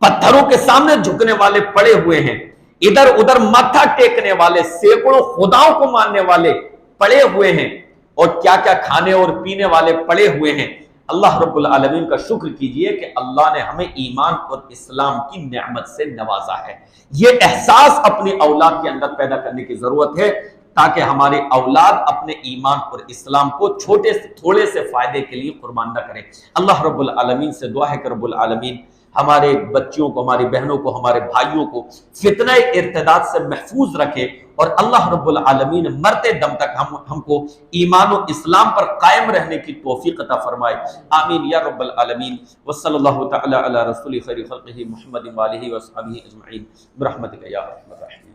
A: پتھروں کے سامنے جھکنے والے پڑے ہوئے ہیں, ادھر ادھر ماتھا ٹیکنے والے, سینکڑوں خداؤں کو ماننے والے پڑے ہوئے ہیں, اور کیا کیا کھانے اور پینے والے پڑے ہوئے ہیں. اللہ رب العالمین کا شکر کیجئے کہ اللہ نے ہمیں ایمان اور اسلام کی نعمت سے نوازا ہے. یہ احساس اپنی اولاد کے اندر پیدا کرنے کی ضرورت ہے تاکہ ہمارے اولاد اپنے ایمان اور اسلام کو تھوڑے سے فائدے کے لیے قربان نہ کریں. اللہ رب العالمین سے دعا ہے کہ رب العالمین ہمارے بچیوں کو, ہماری بہنوں کو, ہمارے بھائیوں کو فتنہ ارتداد سے محفوظ رکھے, اور اللہ رب العالمین مرتے دم تک ہم کو ایمان و اسلام پر قائم رہنے کی توفیق عطا فرمائے. آمین یا رب العالمین. وصلی اللہ تعالی علی رسول خیر خلقہ محمد وآلہ وصحبہ اجمعین برحمتک یا ارحم الراحمین.